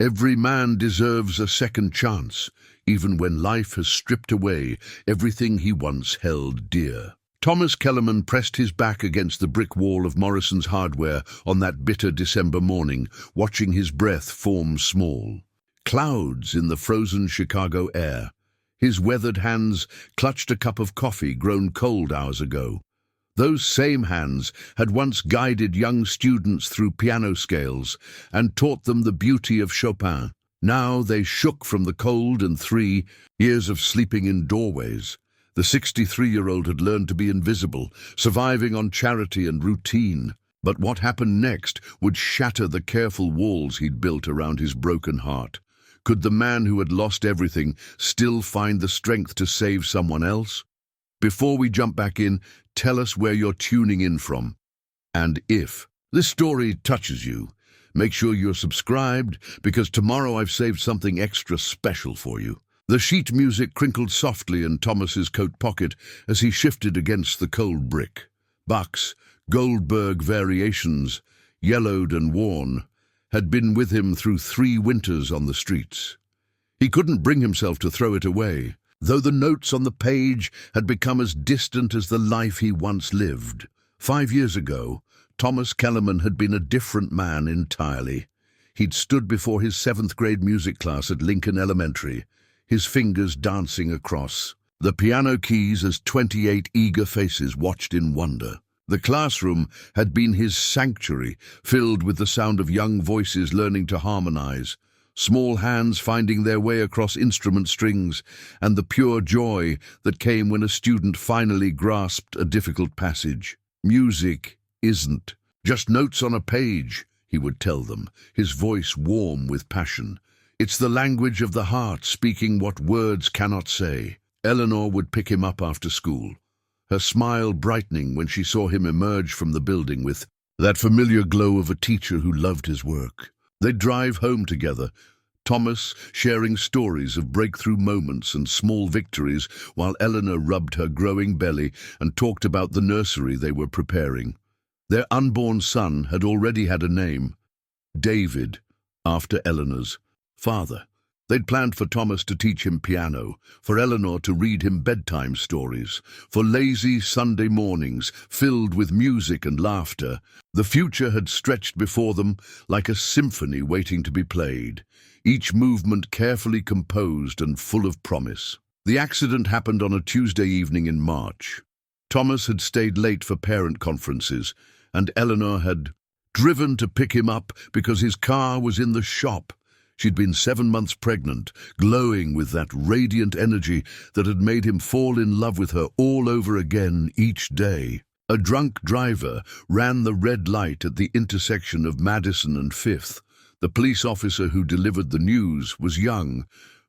Every man deserves a second chance, even when life has stripped away everything he once held dear. Thomas Kellerman pressed his back against the brick wall of Morrison's hardware on that bitter December morning, watching his breath form small clouds in the frozen Chicago air. His weathered hands clutched a cup of coffee grown cold hours ago. Those same hands had once guided young students through piano scales and taught them the beauty of Chopin. Now they shook from the cold and 3 years of sleeping in doorways. The 63-year-old had learned to be invisible, surviving on charity and routine. But what happened next would shatter the careful walls he'd built around his broken heart. Could the man who had lost everything still find the strength to save someone else? Before we jump back in, tell us where you're tuning in from. And if this story touches you, make sure you're subscribed, because tomorrow I've saved something extra special for you. The sheet music crinkled softly in Thomas's coat pocket as he shifted against the cold brick. Bach's Goldberg Variations, yellowed and worn, had been with him through 3 winters on the streets. He couldn't bring himself to throw it away, though the notes on the page had become as distant as the life he once lived. 5 years ago, Thomas Kellerman had been a different man entirely. He'd stood before his 7th grade music class at Lincoln Elementary, his fingers dancing across the piano keys as 28 eager faces watched in wonder. The classroom had been his sanctuary, filled with the sound of young voices learning to harmonize, small hands finding their way across instrument strings, and the pure joy that came when a student finally grasped a difficult passage. Music isn't just notes on a page, he would tell them, his voice warm with passion. It's the language of the heart, speaking what words cannot say. Eleanor would pick him up after school, her smile brightening when she saw him emerge from the building with that familiar glow of a teacher who loved his work. They'd drive home together, Thomas sharing stories of breakthrough moments and small victories, while Eleanor rubbed her growing belly and talked about the nursery they were preparing. Their unborn son had already had a name, David, after Eleanor's father. They'd planned for Thomas to teach him piano, for Eleanor to read him bedtime stories, for lazy Sunday mornings filled with music and laughter. The future had stretched before them like a symphony waiting to be played, each movement carefully composed and full of promise. The accident happened on a Tuesday evening in March. Thomas had stayed late for parent conferences, and Eleanor had driven to pick him up because his car was in the shop. She'd been 7 months pregnant, glowing with that radiant energy that had made him fall in love with her all over again each day. A drunk driver ran the red light at the intersection of Madison and 5th. The police officer who delivered the news was young,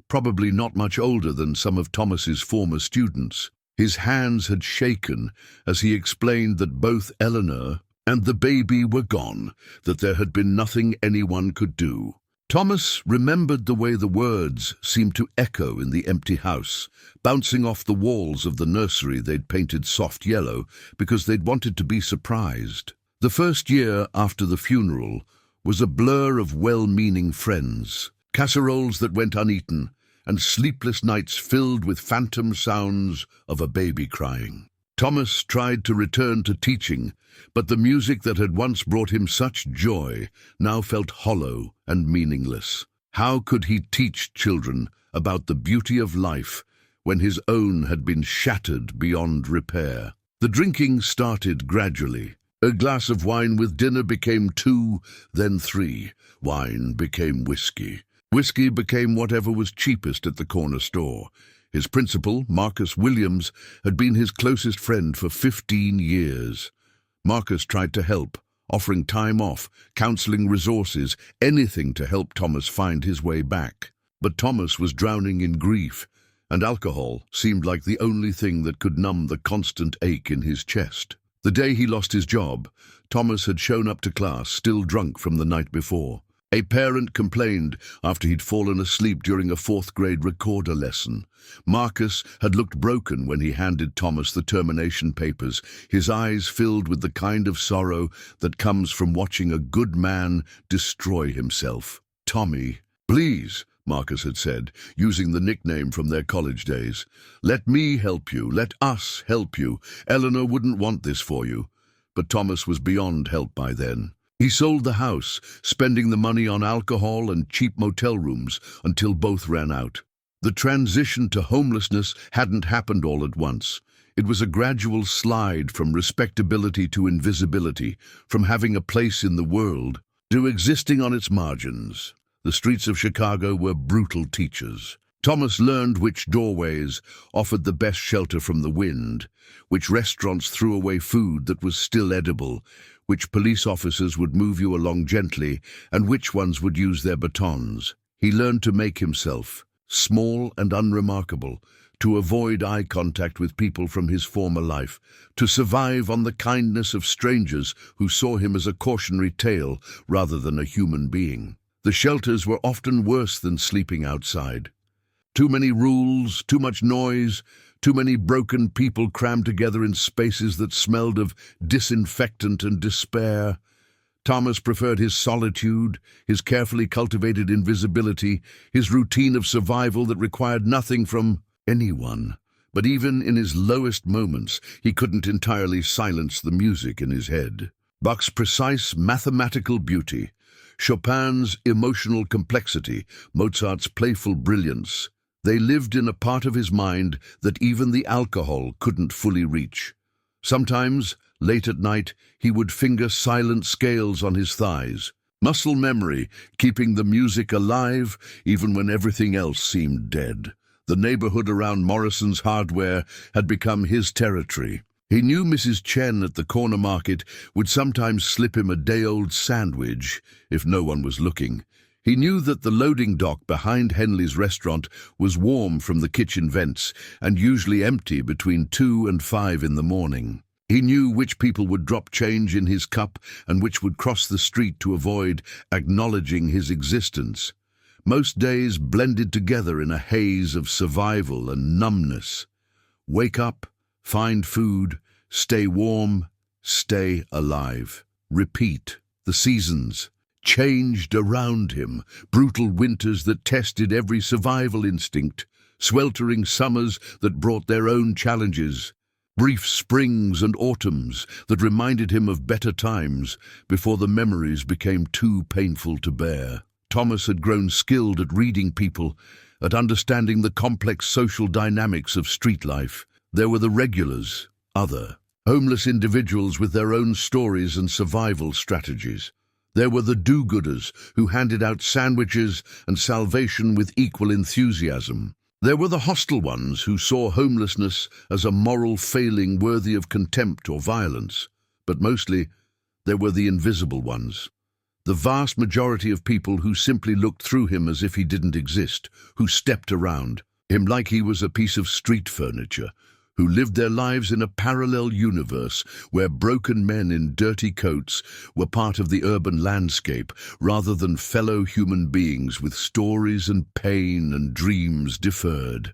probably not much older than some of Thomas's former students. His hands had shaken as he explained that both Eleanor and the baby were gone, that there had been nothing anyone could do. Thomas remembered the way the words seemed to echo in the empty house, bouncing off the walls of the nursery they'd painted soft yellow because they'd wanted to be surprised. The first year after the funeral was a blur of well-meaning friends, casseroles that went uneaten, and sleepless nights filled with phantom sounds of a baby crying. Thomas tried to return to teaching, but the music that had once brought him such joy now felt hollow and meaningless. How could he teach children about the beauty of life when his own had been shattered beyond repair? The drinking started gradually. A glass of wine with dinner became 2, then 3. Wine became whiskey. Whiskey became whatever was cheapest at the corner store. His principal, Marcus Williams, had been his closest friend for 15 years. Marcus tried to help, offering time off, counseling resources, anything to help Thomas find his way back. But Thomas was drowning in grief, and alcohol seemed like the only thing that could numb the constant ache in his chest. The day he lost his job, Thomas had shown up to class still drunk from the night before. A parent complained after he'd fallen asleep during a 4th grade recorder lesson. Marcus had looked broken when he handed Thomas the termination papers, his eyes filled with the kind of sorrow that comes from watching a good man destroy himself. Tommy "Please," Marcus had said, using the nickname from their college days. "Let me help you. Let us help you. Eleanor wouldn't want this for you." But Thomas was beyond help by then. He sold the house, spending the money on alcohol and cheap motel rooms until both ran out. The transition to homelessness hadn't happened all at once. It was a gradual slide from respectability to invisibility, from having a place in the world to existing on its margins. The streets of Chicago were brutal teachers. Thomas learned which doorways offered the best shelter from the wind, which restaurants threw away food that was still edible, which police officers would move you along gently, and which ones would use their batons. He learned to make himself small and unremarkable, to avoid eye contact with people from his former life, to survive on the kindness of strangers who saw him as a cautionary tale rather than a human being. The shelters were often worse than sleeping outside. Too many rules, too much noise, too many broken people crammed together in spaces that smelled of disinfectant and despair. Thomas preferred his solitude, his carefully cultivated invisibility, his routine of survival that required nothing from anyone. But even in his lowest moments, he couldn't entirely silence the music in his head. Bach's precise mathematical beauty, Chopin's emotional complexity, Mozart's playful brilliance, they lived in a part of his mind that even the alcohol couldn't fully reach. Sometimes, late at night, he would finger silent scales on his thighs. Muscle memory, keeping the music alive even when everything else seemed dead. The neighborhood around Morrison's hardware had become his territory. He knew Mrs. Chen at the corner market would sometimes slip him a day-old sandwich if no one was looking. He knew that the loading dock behind Henley's restaurant was warm from the kitchen vents and usually empty between 2 and 5 in the morning. He knew which people would drop change in his cup and which would cross the street to avoid acknowledging his existence. Most days blended together in a haze of survival and numbness. Wake up, find food, stay warm, stay alive. Repeat. The seasons changed around him, brutal winters that tested every survival instinct, sweltering summers that brought their own challenges, brief springs and autumns that reminded him of better times before the memories became too painful to bear. Thomas had grown skilled at reading people, at understanding the complex social dynamics of street life. There were the regulars, other, homeless individuals with their own stories and survival strategies. There were the do-gooders who handed out sandwiches and salvation with equal enthusiasm. There were the hostile ones who saw homelessness as a moral failing worthy of contempt or violence. But mostly, there were the invisible ones. The vast majority of people who simply looked through him as if he didn't exist, who stepped around him like he was a piece of street furniture, who lived their lives in a parallel universe where broken men in dirty coats were part of the urban landscape rather than fellow human beings with stories and pain and dreams deferred.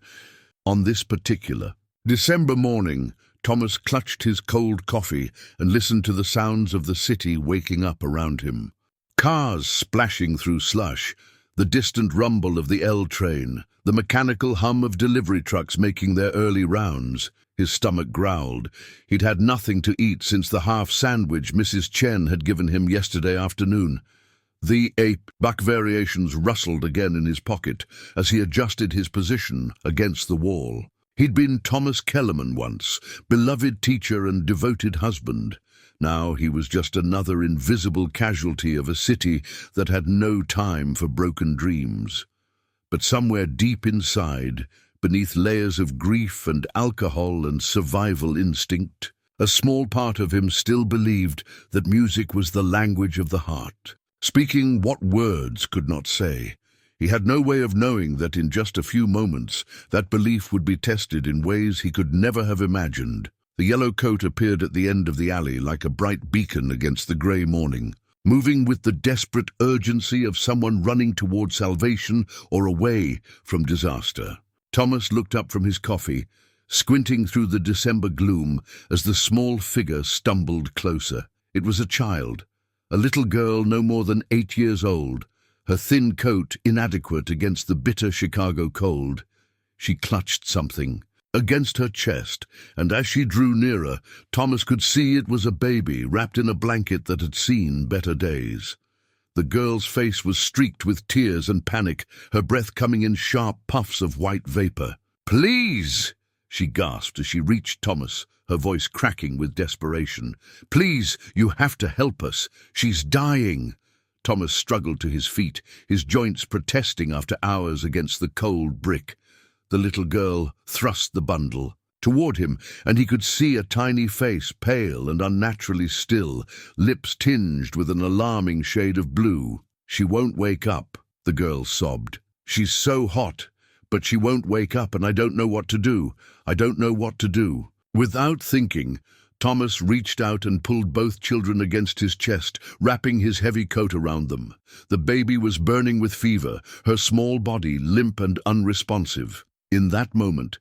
On this particular December morning, Thomas clutched his cold coffee and listened to the sounds of the city waking up around him. Cars splashing through slush, the distant rumble of the L train, the mechanical hum of delivery trucks making their early rounds. His stomach growled. He'd had nothing to eat since the half sandwich Mrs. Chen had given him yesterday afternoon. The Bach variations rustled again in his pocket as he adjusted his position against the wall. He'd been Thomas Kellerman once, beloved teacher and devoted husband. Now he was just another invisible casualty of a city that had no time for broken dreams. But somewhere deep inside, beneath layers of grief and alcohol and survival instinct, a small part of him still believed that music was the language of the heart, speaking what words could not say. He had no way of knowing that in just a few moments that belief would be tested in ways he could never have imagined. The yellow coat appeared at the end of the alley like a bright beacon against the grey morning, moving with the desperate urgency of someone running toward salvation or away from disaster. Thomas looked up from his coffee, squinting through the December gloom as the small figure stumbled closer. It was a child, a little girl no more than 8 years old, her thin coat inadequate against the bitter Chicago cold. She clutched something against her chest, and as she drew nearer, Thomas could see it was a baby wrapped in a blanket that had seen better days. The girl's face was streaked with tears and panic, her breath coming in sharp puffs of white vapor. "Please!" she gasped as she reached Thomas, her voice cracking with desperation. "Please, you have to help us. She's dying." Thomas struggled to his feet, his joints protesting after hours against the cold brick. The little girl thrust the bundle toward him, and he could see a tiny face, pale and unnaturally still, lips tinged with an alarming shade of blue. "She won't wake up," the girl sobbed. "She's so hot, but she won't wake up, and I don't know what to do. I don't know what to do." Without thinking, Thomas reached out and pulled both children against his chest, wrapping his heavy coat around them. The baby was burning with fever, her small body limp and unresponsive. In that moment,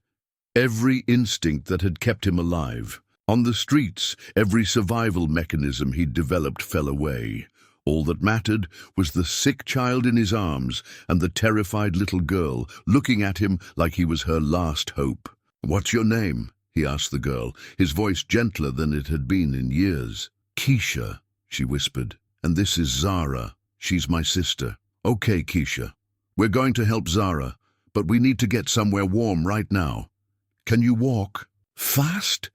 every instinct that had kept him alive, on the streets, every survival mechanism he'd developed fell away. All that mattered was the sick child in his arms and the terrified little girl looking at him like he was her last hope. "What's your name?" he asked the girl, his voice gentler than it had been in years. "Keisha," she whispered, "and this is Zara. She's my sister." "Okay, Keisha. We're going to help Zara, but we need to get somewhere warm right now. Can you walk?" "Fast?"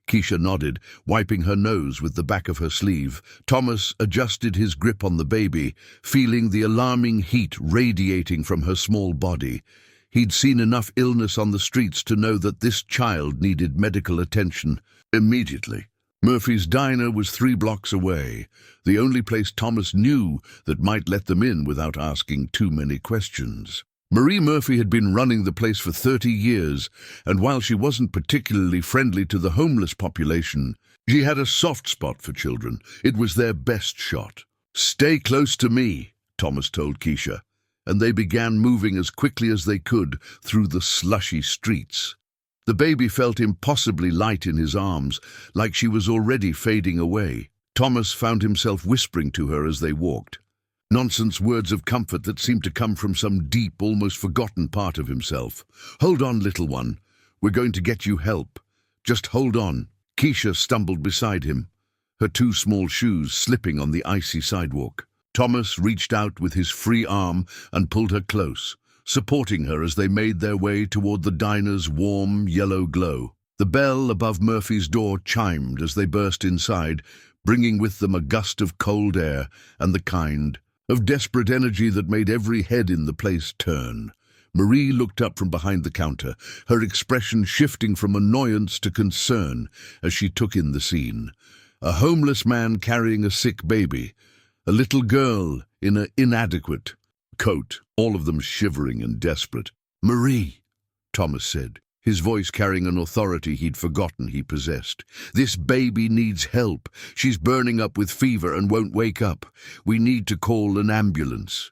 Keisha nodded, wiping her nose with the back of her sleeve. Thomas adjusted his grip on the baby, feeling the alarming heat radiating from her small body. He'd seen enough illness on the streets to know that this child needed medical attention immediately. Murphy's Diner was 3 blocks away, the only place Thomas knew that might let them in without asking too many questions. Marie Murphy had been running the place for 30 years, and while she wasn't particularly friendly to the homeless population, she had a soft spot for children. It was their best shot. "Stay close to me," Thomas told Keisha, and they began moving as quickly as they could through the slushy streets. The baby felt impossibly light in his arms, like she was already fading away. Thomas found himself whispering to her as they walked. Nonsense words of comfort that seemed to come from some deep, almost forgotten part of himself. "Hold on, little one. We're going to get you help. Just hold on." Keisha stumbled beside him, her 2 small shoes slipping on the icy sidewalk. Thomas reached out with his free arm and pulled her close, supporting her as they made their way toward the diner's warm, yellow glow. The bell above Murphy's door chimed as they burst inside, bringing with them a gust of cold air and the kind of desperate energy that made every head in the place turn. Marie looked up from behind the counter, her expression shifting from annoyance to concern as she took in the scene. A homeless man carrying a sick baby, a little girl in an inadequate coat, all of them shivering and desperate. "Marie," Thomas said, his voice carrying an authority he'd forgotten he possessed. "This baby needs help. She's burning up with fever and won't wake up. We need to call an ambulance."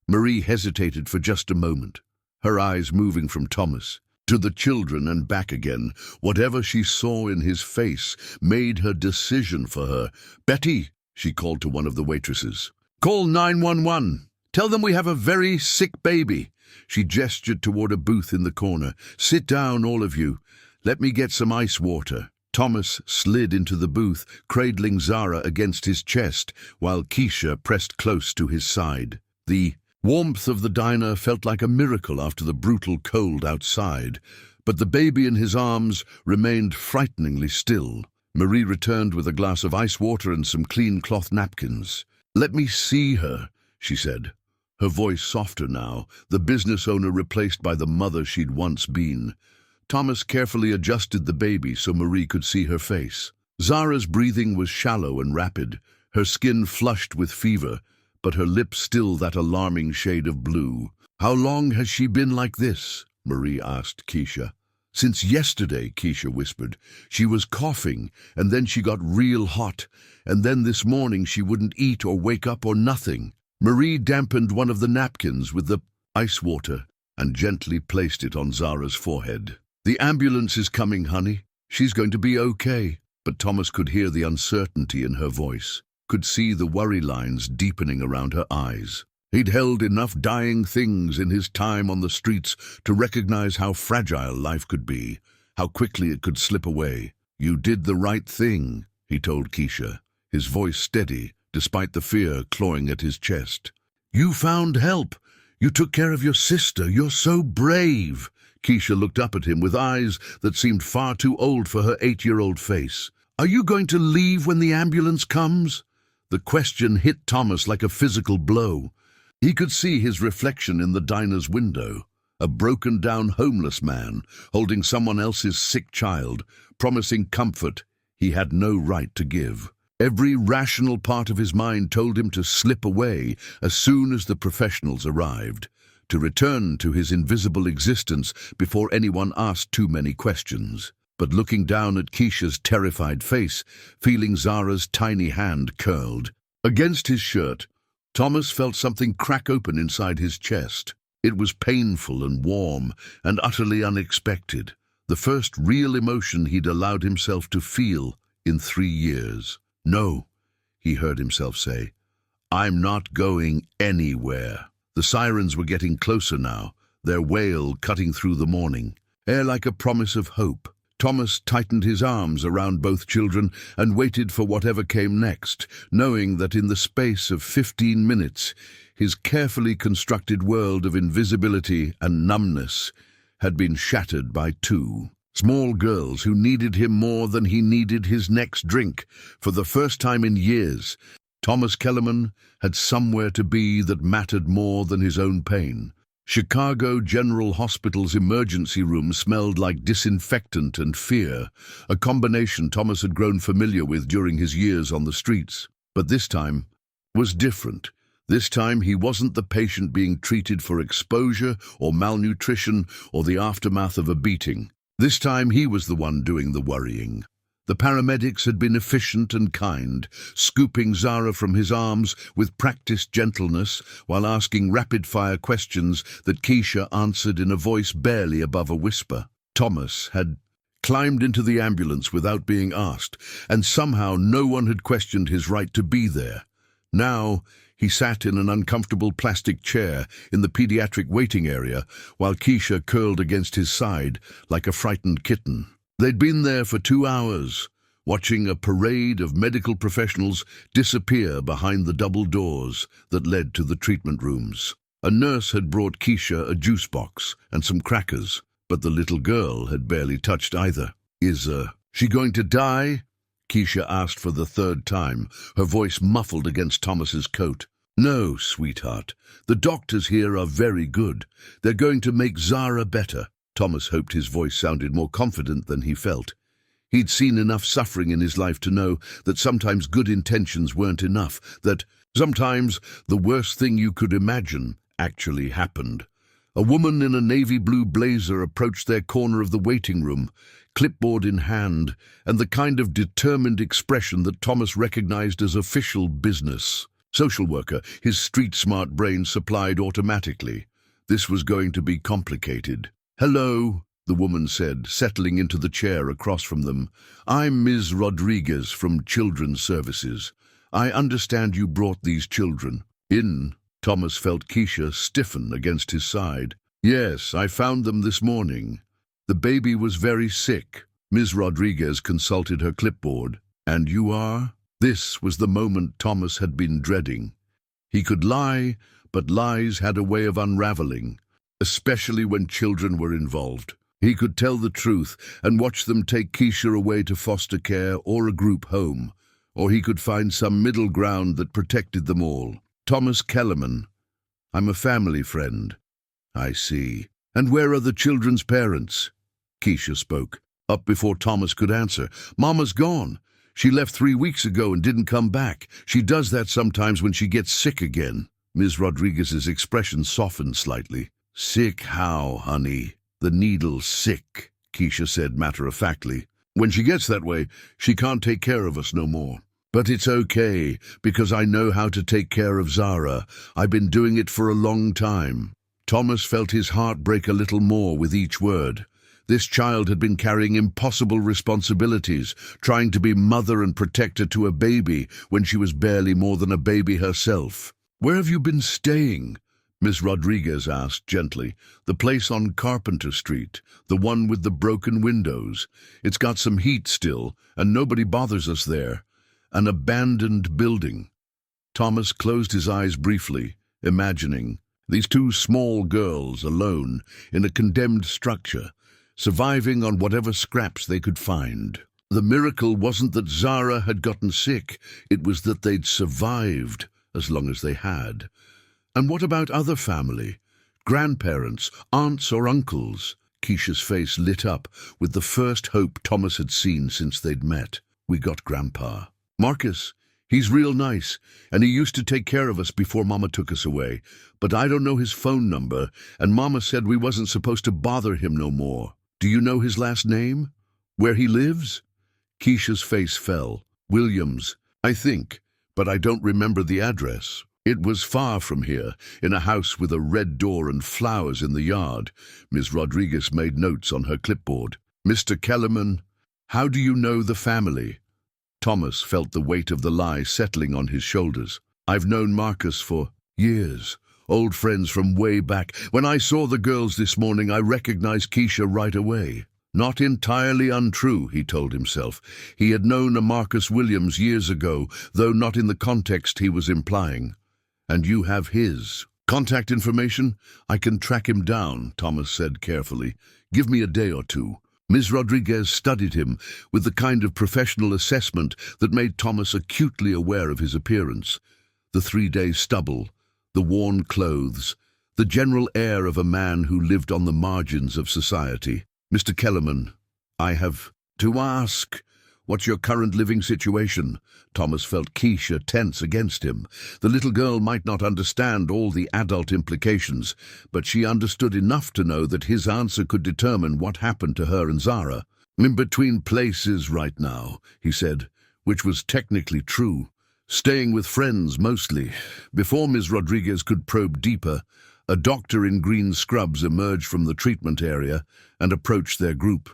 Marie hesitated for just a moment, her eyes moving from Thomas to the children and back again. Whatever she saw in his face made her decision for her. "Betty," she called to one of the waitresses, "call 911. Tell them we have a very sick baby." She gestured toward a booth in the corner. "Sit down, all of you. Let me get some ice water." Thomas slid into the booth, cradling Zara against his chest, while Keisha pressed close to his side. The warmth of the diner felt like a miracle after the brutal cold outside, but the baby in his arms remained frighteningly still. Marie returned with a glass of ice water and some clean cloth napkins. "Let me see her," she said, her voice softer now, the business owner replaced by the mother she'd once been. Thomas carefully adjusted the baby so Marie could see her face. Zara's breathing was shallow and rapid, her skin flushed with fever, but her lips still that alarming shade of blue. "How long has she been like this?" Marie asked Keisha. "Since yesterday," Keisha whispered. "She was coughing, and then she got real hot, and then this morning she wouldn't eat or wake up or nothing." Marie dampened one of the napkins with the ice water and gently placed it on Zara's forehead. "The ambulance is coming, honey. She's going to be okay." But Thomas could hear the uncertainty in her voice, could see the worry lines deepening around her eyes. He'd held enough dying things in his time on the streets to recognize how fragile life could be, how quickly it could slip away. "You did the right thing," he told Keisha, his voice steady, despite the fear clawing at his chest. "You found help. You took care of your sister. You're so brave." Keisha looked up at him with eyes that seemed far too old for her 8-year-old face. "Are you going to leave when the ambulance comes?" The question hit Thomas like a physical blow. He could see his reflection in the diner's window, a broken-down homeless man holding someone else's sick child, promising comfort he had no right to give. Every rational part of his mind told him to slip away as soon as the professionals arrived, to return to his invisible existence before anyone asked too many questions. But looking down at Keisha's terrified face, feeling Zara's tiny hand curled against his shirt, Thomas felt something crack open inside his chest. It was painful and warm and utterly unexpected, the first real emotion he'd allowed himself to feel in 3 years. "No," he heard himself say. "I'm not going anywhere." The sirens were getting closer now, their wail cutting through the morning, air like a promise of hope. Thomas tightened his arms around both children and waited for whatever came next, knowing that in the space of 15 minutes, his carefully constructed world of invisibility and numbness had been shattered by 2 small girls who needed him more than he needed his next drink. For the first time in years, Thomas Kellerman had somewhere to be that mattered more than his own pain. Chicago General Hospital's emergency room smelled like disinfectant and fear, a combination Thomas had grown familiar with during his years on the streets. But this time was different. This time he wasn't the patient being treated for exposure or malnutrition or the aftermath of a beating. This time he was the one doing the worrying. The paramedics had been efficient and kind, scooping Zara from his arms with practiced gentleness while asking rapid-fire questions that Keisha answered in a voice barely above a whisper. Thomas had climbed into the ambulance without being asked, and somehow no one had questioned his right to be there. Now he sat in an uncomfortable plastic chair in the pediatric waiting area while Keisha curled against his side like a frightened kitten. They'd been there for 2 hours, watching a parade of medical professionals disappear behind the double doors that led to the treatment rooms. A nurse had brought Keisha a juice box and some crackers, but the little girl had barely touched either. "Is she going to die?" Keisha asked for the 3rd time, her voice muffled against Thomas's coat. "No, sweetheart. The doctors here are very good. They're going to make Zara better." Thomas hoped his voice sounded more confident than he felt. He'd seen enough suffering in his life to know that sometimes good intentions weren't enough, that sometimes the worst thing you could imagine actually happened. A woman in a navy blue blazer approached their corner of the waiting room, clipboard in hand, and the kind of determined expression that Thomas recognized as official business. Social worker, his street-smart brain supplied automatically. This was going to be complicated. "Hello," the woman said, settling into the chair across from them. "I'm Ms. Rodriguez from Children's Services. I understand you brought these children in." Thomas felt Keisha stiffen against his side. "Yes, I found them this morning. The baby was very sick." Ms. Rodriguez consulted her clipboard. "And you are?" This was the moment Thomas had been dreading. He could lie, but lies had a way of unraveling, especially when children were involved. He could tell the truth and watch them take Keisha away to foster care or a group home, or he could find some middle ground that protected them all. "Thomas Kellerman. I'm a family friend." "I see. And where are the children's parents?" Keisha spoke, up before Thomas could answer. "Mama's gone. She left 3 weeks ago and didn't come back. She does that sometimes when she gets sick again." Ms. Rodriguez's expression softened slightly. "Sick how, honey?" "The needle's sick," Keisha said matter-of-factly. "When she gets that way, she can't take care of us no more. But it's okay, because I know how to take care of Zara. I've been doing it for a long time." Thomas felt his heart break a little more with each word. This child had been carrying impossible responsibilities, trying to be mother and protector to a baby when she was barely more than a baby herself. "Where have you been staying?" Miss Rodriguez asked gently. "The place on Carpenter Street, the one with the broken windows. It's got some heat still, and nobody bothers us there. An abandoned building." Thomas closed his eyes briefly, imagining these two small girls alone in a condemned structure, surviving on whatever scraps they could find. The miracle wasn't that Zara had gotten sick, it was that they'd survived as long as they had. And what about other family? Grandparents, aunts or uncles? Keisha's face lit up with the first hope Thomas had seen since they'd met. "We got Grandpa. Marcus, he's real nice, and he used to take care of us before Mama took us away. But I don't know his phone number, and Mama said we wasn't supposed to bother him no more. Do you know his last name? Where he lives?" Keisha's face fell. "Williams, I think, but I don't remember the address. It was far from here, in a house with a red door and flowers in the yard." Ms. Rodriguez made notes on her clipboard. "Mr. Kellerman, how do you know the family?" Thomas felt the weight of the lie settling on his shoulders. "I've known Marcus for years. Old friends from way back. When I saw the girls this morning, I recognized Keisha right away." Not entirely untrue, he told himself. He had known a Marcus Williams years ago, though not in the context he was implying. "And you have his contact information? I can track him down," Thomas said carefully. "Give me a day or two." Ms. Rodriguez studied him with the kind of professional assessment that made Thomas acutely aware of his appearance. The 3-day stubble, the worn clothes, the general air of a man who lived on the margins of society. "Mr. Kellerman, I have to ask, what's your current living situation?" Thomas felt Keisha tense against him. The little girl might not understand all the adult implications, but she understood enough to know that his answer could determine what happened to her and Zara. "In between places right now," he said, which was technically true. "Staying with friends, mostly." Before Ms. Rodriguez could probe deeper, a doctor in green scrubs emerged from the treatment area and approached their group.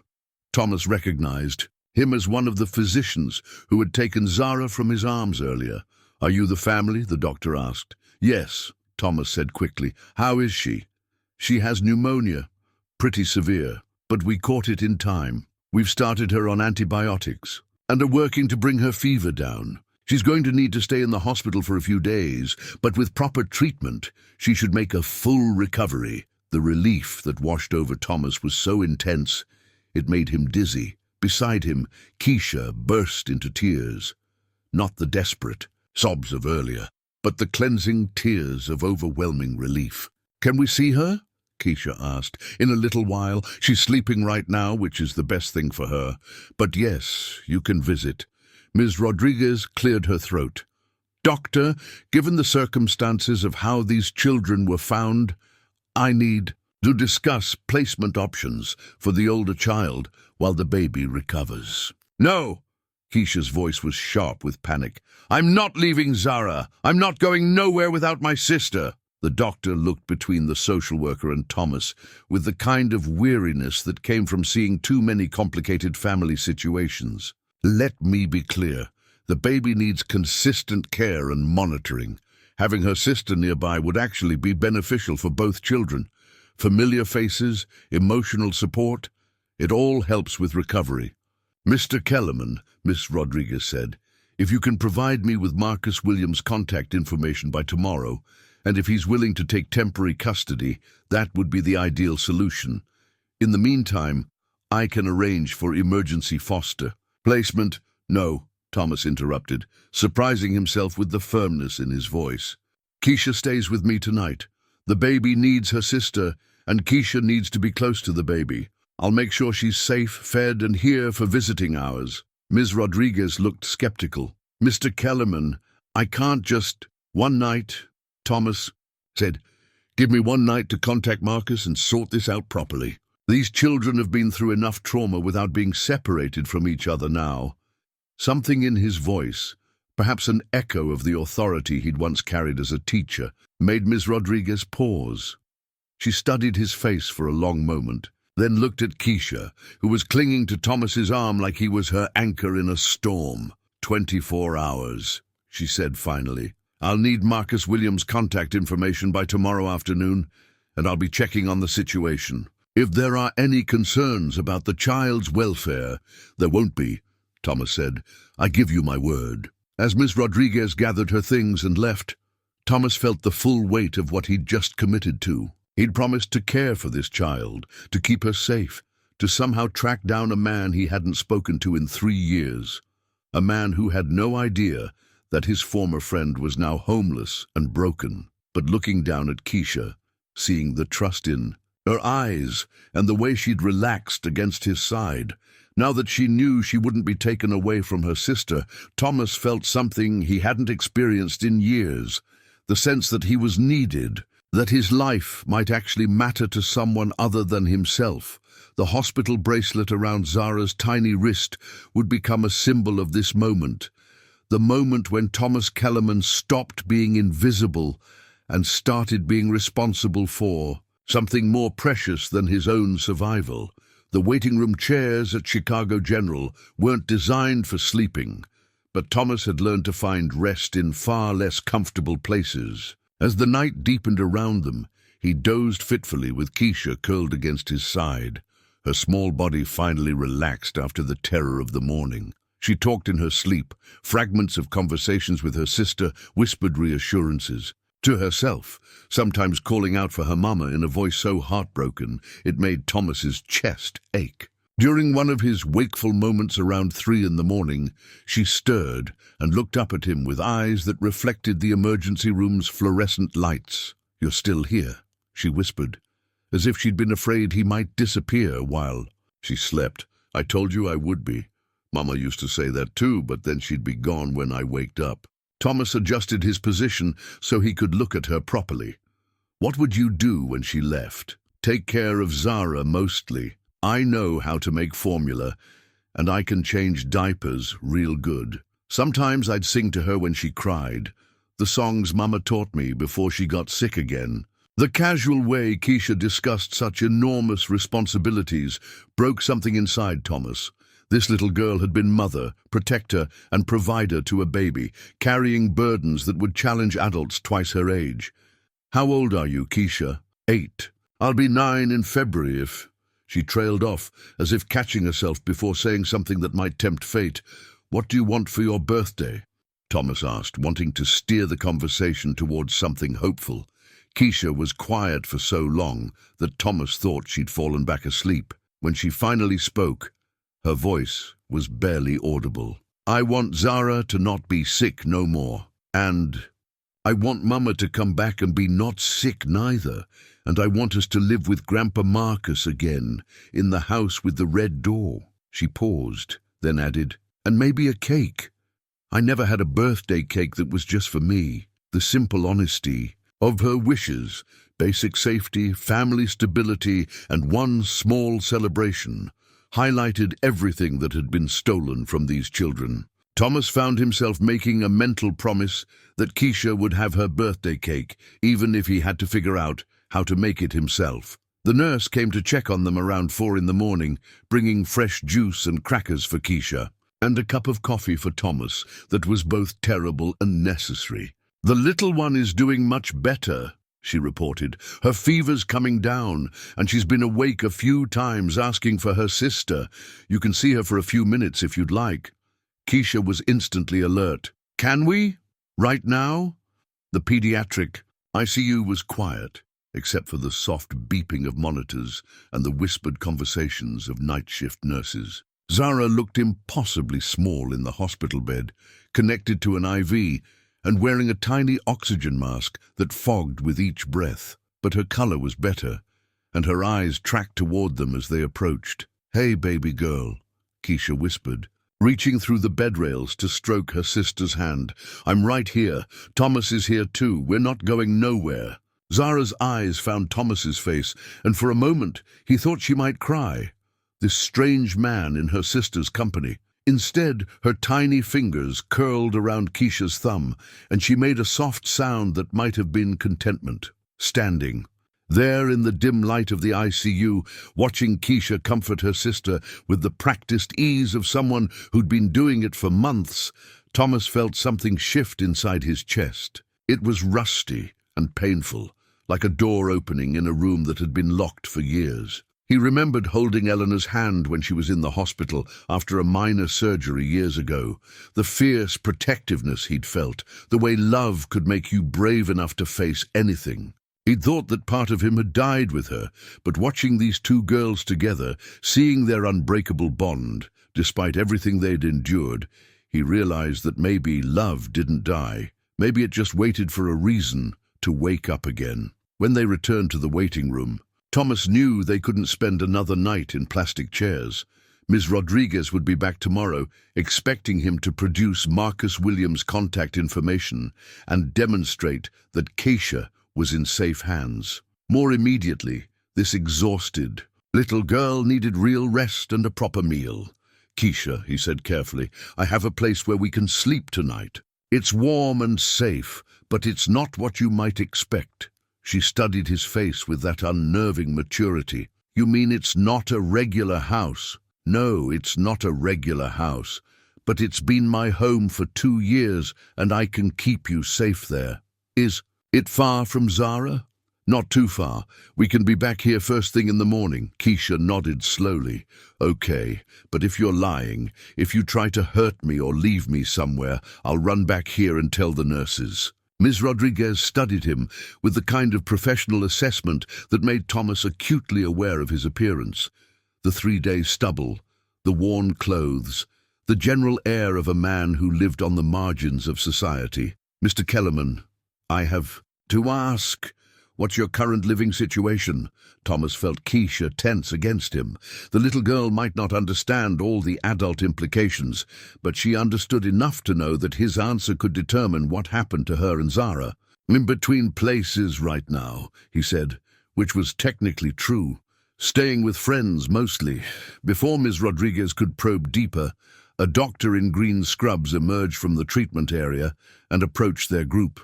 Thomas recognized him as one of the physicians who had taken Zara from his arms earlier. "Are you the family?" the doctor asked. "Yes," Thomas said quickly. "How is she?" "She has pneumonia. Pretty severe, but we caught it in time. We've started her on antibiotics and are working to bring her fever down. She's going to need to stay in the hospital for a few days, but with proper treatment, she should make a full recovery." The relief that washed over Thomas was so intense, it made him dizzy. Beside him, Keisha burst into tears. Not the desperate sobs of earlier, but the cleansing tears of overwhelming relief. "Can we see her?" Keisha asked. "In a little while. She's sleeping right now, which is the best thing for her. But yes, you can visit." Ms. Rodriguez cleared her throat. "Doctor, given the circumstances of how these children were found, I need to discuss placement options for the older child while the baby recovers." "No!" Keisha's voice was sharp with panic. "I'm not leaving Zara. I'm not going nowhere without my sister." The doctor looked between the social worker and Thomas with the kind of weariness that came from seeing too many complicated family situations. "Let me be clear. The baby needs consistent care and monitoring. Having her sister nearby would actually be beneficial for both children. Familiar faces, emotional support, it all helps with recovery." "Mr. Kellerman," Miss Rodriguez said, "if you can provide me with Marcus Williams' contact information by tomorrow, and if he's willing to take temporary custody, that would be the ideal solution. In the meantime, I can arrange for emergency foster placement." "No," Thomas interrupted, surprising himself with the firmness in his voice. "Keisha stays with me tonight. The baby needs her sister, and Keisha needs to be close to the baby. I'll make sure she's safe, fed, and here for visiting hours." Ms. Rodriguez looked skeptical. "Mr. Kellerman, I can't just—" "One night," Thomas said. "Give me one night to contact Marcus and sort this out properly. These children have been through enough trauma without being separated from each other now." Something in his voice, perhaps an echo of the authority he'd once carried as a teacher, made Ms. Rodriguez pause. She studied his face for a long moment, then looked at Keisha, who was clinging to Thomas's arm like he was her anchor in a storm. 24 hours, she said finally. I'll need Marcus Williams' contact information by tomorrow afternoon, and I'll be checking on the situation. If there are any concerns about the child's welfare, there won't be, Thomas said. I give you my word. As Miss Rodriguez gathered her things and left, Thomas felt the full weight of what he'd just committed to. He'd promised to care for this child, to keep her safe, to somehow track down a man he hadn't spoken to in 3 years. A man who had no idea that his former friend was now homeless and broken. But looking down at Keisha, seeing the trust in her eyes and the way she'd relaxed against his side, now that she knew she wouldn't be taken away from her sister, Thomas felt something he hadn't experienced in years, the sense that he was needed, that his life might actually matter to someone other than himself. The hospital bracelet around Zara's tiny wrist would become a symbol of this moment, the moment when Thomas Kellerman stopped being invisible and started being responsible for something more precious than his own survival. The waiting room chairs at Chicago General weren't designed for sleeping, but Thomas had learned to find rest in far less comfortable places. As the night deepened around them, he dozed fitfully with Keisha curled against his side. Her small body finally relaxed after the terror of the morning. She talked in her sleep, fragments of conversations with her sister, whispered reassurances. To herself, sometimes calling out for her mama in a voice so heartbroken it made Thomas's chest ache. During one of his wakeful moments around 3 in the morning, she stirred and looked up at him with eyes that reflected the emergency room's fluorescent lights. "You're still here," she whispered, as if she'd been afraid he might disappear while she slept. "I told you I would be. Mama used to say that too, but then she'd be gone when I waked up." Thomas adjusted his position so he could look at her properly. "What would you do when she left?" "Take care of Zara mostly. I know how to make formula, and I can change diapers real good. Sometimes I'd sing to her when she cried, the songs Mama taught me before she got sick again." The casual way Keisha discussed such enormous responsibilities broke something inside Thomas. This little girl had been mother, protector, and provider to a baby, carrying burdens that would challenge adults twice her age. "How old are you, Keisha?" 8. "I'll be 9 in February if—" She trailed off, as if catching herself before saying something that might tempt fate. "What do you want for your birthday?" Thomas asked, wanting to steer the conversation towards something hopeful. Keisha was quiet for so long that Thomas thought she'd fallen back asleep. When she finally spoke, her voice was barely audible. "I want Zara to not be sick no more. And I want Mama to come back and be not sick neither. And I want us to live with Grandpa Marcus again, in the house with the red door." She paused, then added, "And maybe a cake. I never had a birthday cake that was just for me." The simple honesty of her wishes, basic safety, family stability, and one small celebration, highlighted everything that had been stolen from these children. Thomas found himself making a mental promise that Keisha would have her birthday cake, even if he had to figure out how to make it himself. The nurse came to check on them around 4 in the morning, bringing fresh juice and crackers for Keisha, and a cup of coffee for Thomas that was both terrible and necessary. "The little one is doing much better," she reported. "Her fever's coming down, and she's been awake a few times asking for her sister. You can see her for a few minutes if you'd like." Keisha was instantly alert. "Can we? Right now?" The pediatric ICU was quiet, except for the soft beeping of monitors and the whispered conversations of night shift nurses. Zara looked impossibly small in the hospital bed, connected to an IV, and wearing a tiny oxygen mask that fogged with each breath. But her color was better, and her eyes tracked toward them as they approached. "Hey, baby girl," Keisha whispered, reaching through the bed rails to stroke her sister's hand. "I'm right here. Thomas is here too. We're not going nowhere." Zara's eyes found Thomas's face, and for a moment he thought she might cry. This strange man in her sister's company. Instead, her tiny fingers curled around Keisha's thumb, and she made a soft sound that might have been contentment. Standing there in the dim light of the ICU, watching Keisha comfort her sister with the practiced ease of someone who'd been doing it for months, Thomas felt something shift inside his chest. It was rusty and painful, like a door opening in a room that had been locked for years. He remembered holding Eleanor's hand when she was in the hospital after a minor surgery years ago, the fierce protectiveness he'd felt, the way love could make you brave enough to face anything. He'd thought that part of him had died with her, but watching these two girls together, seeing their unbreakable bond, despite everything they'd endured, he realized that maybe love didn't die. Maybe it just waited for a reason to wake up again. When they returned to the waiting room, Thomas knew they couldn't spend another night in plastic chairs. Ms. Rodriguez would be back tomorrow, expecting him to produce Marcus Williams' contact information and demonstrate that Keisha was in safe hands. More immediately, this exhausted little girl needed real rest and a proper meal. "Keisha," he said carefully, "I have a place where we can sleep tonight. It's warm and safe, but it's not what you might expect." She studied his face with that unnerving maturity. "You mean it's not a regular house?" "No, it's not a regular house, but it's been my home for 2 years and I can keep you safe there." "Is it far from Zara?" "Not too far. We can be back here first thing in the morning." Keisha nodded slowly. "Okay, but if you're lying, if you try to hurt me or leave me somewhere, I'll run back here and tell the nurses." Ms. Rodriguez studied him with the kind of professional assessment that made Thomas acutely aware of his appearance. The 3-day stubble, the worn clothes, the general air of a man who lived on the margins of society. "Mr. Kellerman, I have to ask, what's your current living situation?" Thomas felt Keisha tense against him. The little girl might not understand all the adult implications, but she understood enough to know that his answer could determine what happened to her and Zara. "In between places right now," he said, which was technically true. "Staying with friends, mostly." Before Ms. Rodriguez could probe deeper, a doctor in green scrubs emerged from the treatment area and approached their group.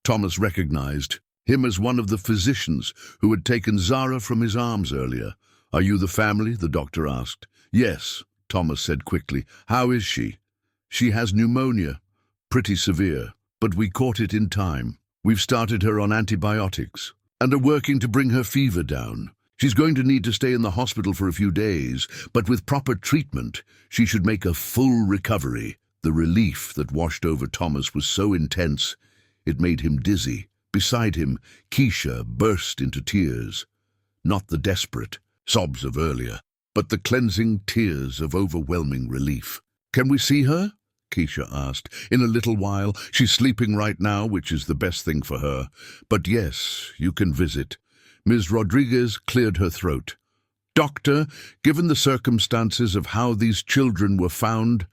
Thomas recognized him as one of the physicians who had taken Zara from his arms earlier. "Are you the family?" the doctor asked. "Yes," Thomas said quickly. "How is she?" "She has pneumonia. Pretty severe, but we caught it in time. We've started her on antibiotics and are working to bring her fever down. She's going to need to stay in the hospital for a few days, but with proper treatment, she should make a full recovery." The relief that washed over Thomas was so intense, it made him dizzy. Beside him, Keisha burst into tears. Not the desperate sobs of earlier, but the cleansing tears of overwhelming relief. "Can we see her?" Keisha asked. "In a little while. She's sleeping right now, which is the best thing for her. But yes, you can visit." Ms. Rodriguez cleared her throat. "Doctor, given the circumstances of how these children were found,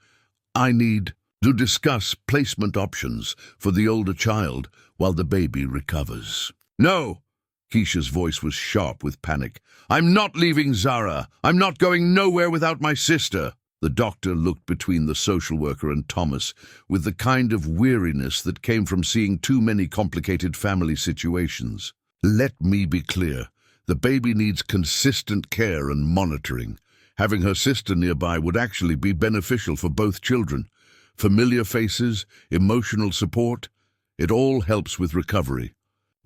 I need to discuss placement options for the older child while the baby recovers." "No!" Keisha's voice was sharp with panic. "I'm not leaving Zara. I'm not going nowhere without my sister." The doctor looked between the social worker and Thomas with the kind of weariness that came from seeing too many complicated family situations. "Let me be clear. The baby needs consistent care and monitoring. Having her sister nearby would actually be beneficial for both children. Familiar faces, emotional support, it all helps with recovery."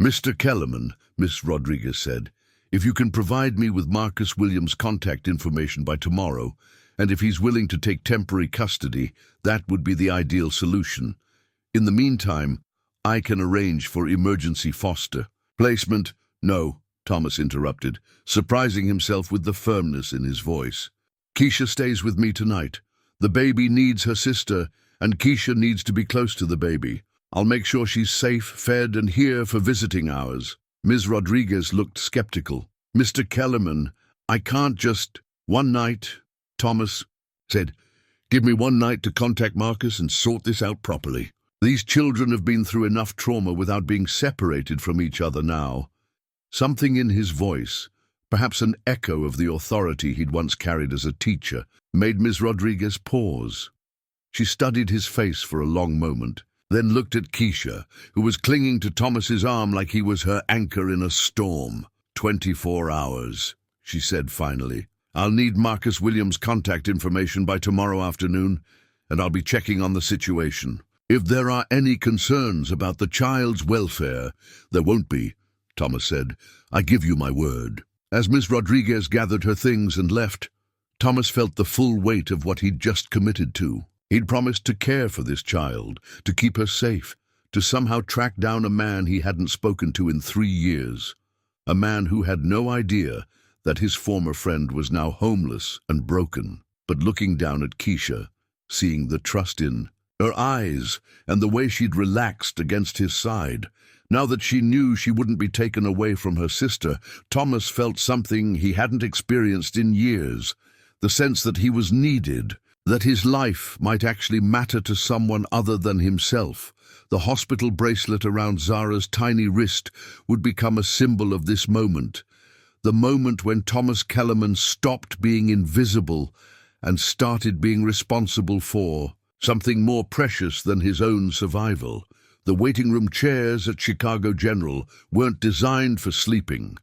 "Mr. Kellerman," Miss Rodriguez said, "if you can provide me with Marcus Williams' contact information by tomorrow, and if he's willing to take temporary custody, that would be the ideal solution. In the meantime, I can arrange for emergency foster placement." "No," Thomas interrupted, surprising himself with the firmness in his voice. "Keisha stays with me tonight. The baby needs her sister, and Keisha needs to be close to the baby. I'll make sure she's safe, fed, and here for visiting hours." Ms. Rodriguez looked skeptical. "Mr. Kellerman, I can't just—" "One night," Thomas said. "Give me 1 night to contact Marcus and sort this out properly. These children have been through enough trauma without being separated from each other now." Something in his voice, perhaps an echo of the authority he'd once carried as a teacher, made Ms. Rodriguez pause. She studied his face for a long moment, then looked at Keisha, who was clinging to Thomas's arm like he was her anchor in a storm. 24 hours, she said finally. "I'll need Marcus Williams' contact information by tomorrow afternoon, and I'll be checking on the situation." If there are any concerns about the child's welfare, there won't be, Thomas said. I give you my word. As Miss Rodriguez gathered her things and left, Thomas felt the full weight of what he'd just committed to. He'd promised to care for this child, to keep her safe, to somehow track down a man he hadn't spoken to in 3 years. A man who had no idea that his former friend was now homeless and broken. But looking down at Keisha, seeing the trust in her eyes and the way she'd relaxed against his side, now that she knew she wouldn't be taken away from her sister, Thomas felt something he hadn't experienced in years, the sense that he was needed, that his life might actually matter to someone other than himself. The hospital bracelet around Zara's tiny wrist would become a symbol of this moment, the moment when Thomas Kellerman stopped being invisible and started being responsible for something more precious than his own survival. The waiting room chairs at Chicago General weren't designed for sleeping,